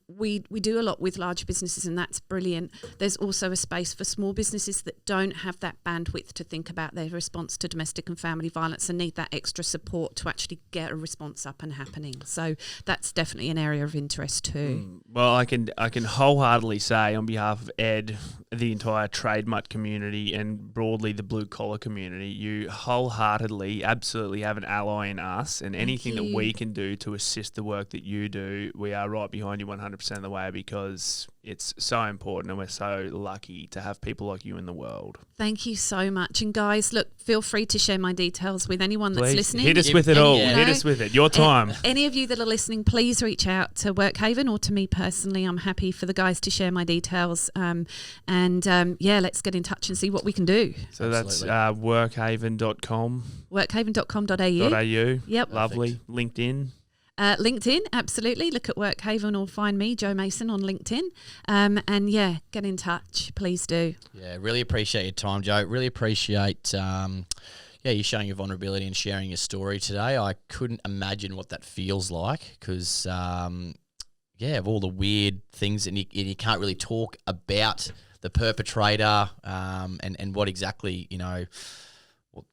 we do a lot with large businesses, and that's brilliant. There's also a space for small businesses that don't have that bandwidth to think about their response to domestic and family violence and need that extra support to actually get a response up and happening. So that's definitely an area of interest too. Well, I can wholeheartedly say on behalf of Ed, the entire TradeMutt community, and broadly the blue collar community, you wholeheartedly absolutely have an ally in us, and anything that we can do to assist the work that you do, we are right behind you 100% of the way, because it's so important, and we're so lucky to have people like you in the world. Thank you so much. And guys, look, feel free to share my details with anyone that's listening. Hit us with it all. Hit us with it. Your time. Any of you that are listening, please reach out to WorkHaven or to me personally. I'm happy for the guys to share my details. Let's get in touch and see what we can do. So that's workhaven.com. Workhaven.com.au. Yep. Lovely. Perfect. LinkedIn. LinkedIn, absolutely. Look at WorkHaven or find me, Joe Mason, on LinkedIn. Get in touch. Please do. Yeah, really appreciate your time, Joe. Really appreciate you showing your vulnerability and sharing your story today. I couldn't imagine what that feels like, because, of all the weird things, and you can't really talk about the perpetrator and what exactly,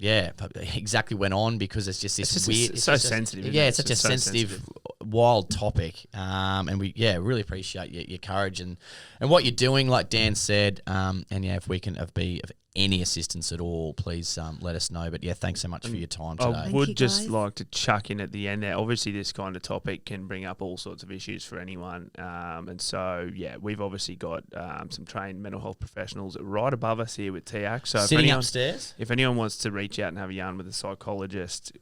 exactly went on, because it's just this weird. It's so sensitive. Yeah, it's such a sensitive, wild topic. And we really appreciate your courage and what you're doing, like Dan said. If we can be of any assistance at all, please let us know. But thanks so much for your time today. I would just like to chuck in at the end there. Obviously, this kind of topic can bring up all sorts of issues for anyone. We've obviously got some trained mental health professionals right above us here with TX. So sitting upstairs. If anyone wants to reach out and have a yarn with a psychologist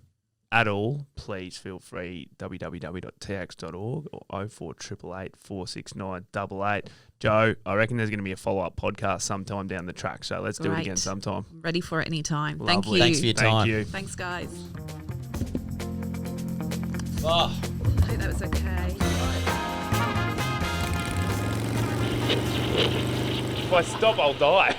at all, please feel free. www.tx.org or 0488 469 8888. Joe, I reckon there's going to be a follow-up podcast sometime down the track, so let's do it again sometime. Ready for it anytime. Lovely. Thank you. Thanks for your time. Thank you. Thanks, guys. Oh. I hope that was okay. If I stop, I'll die.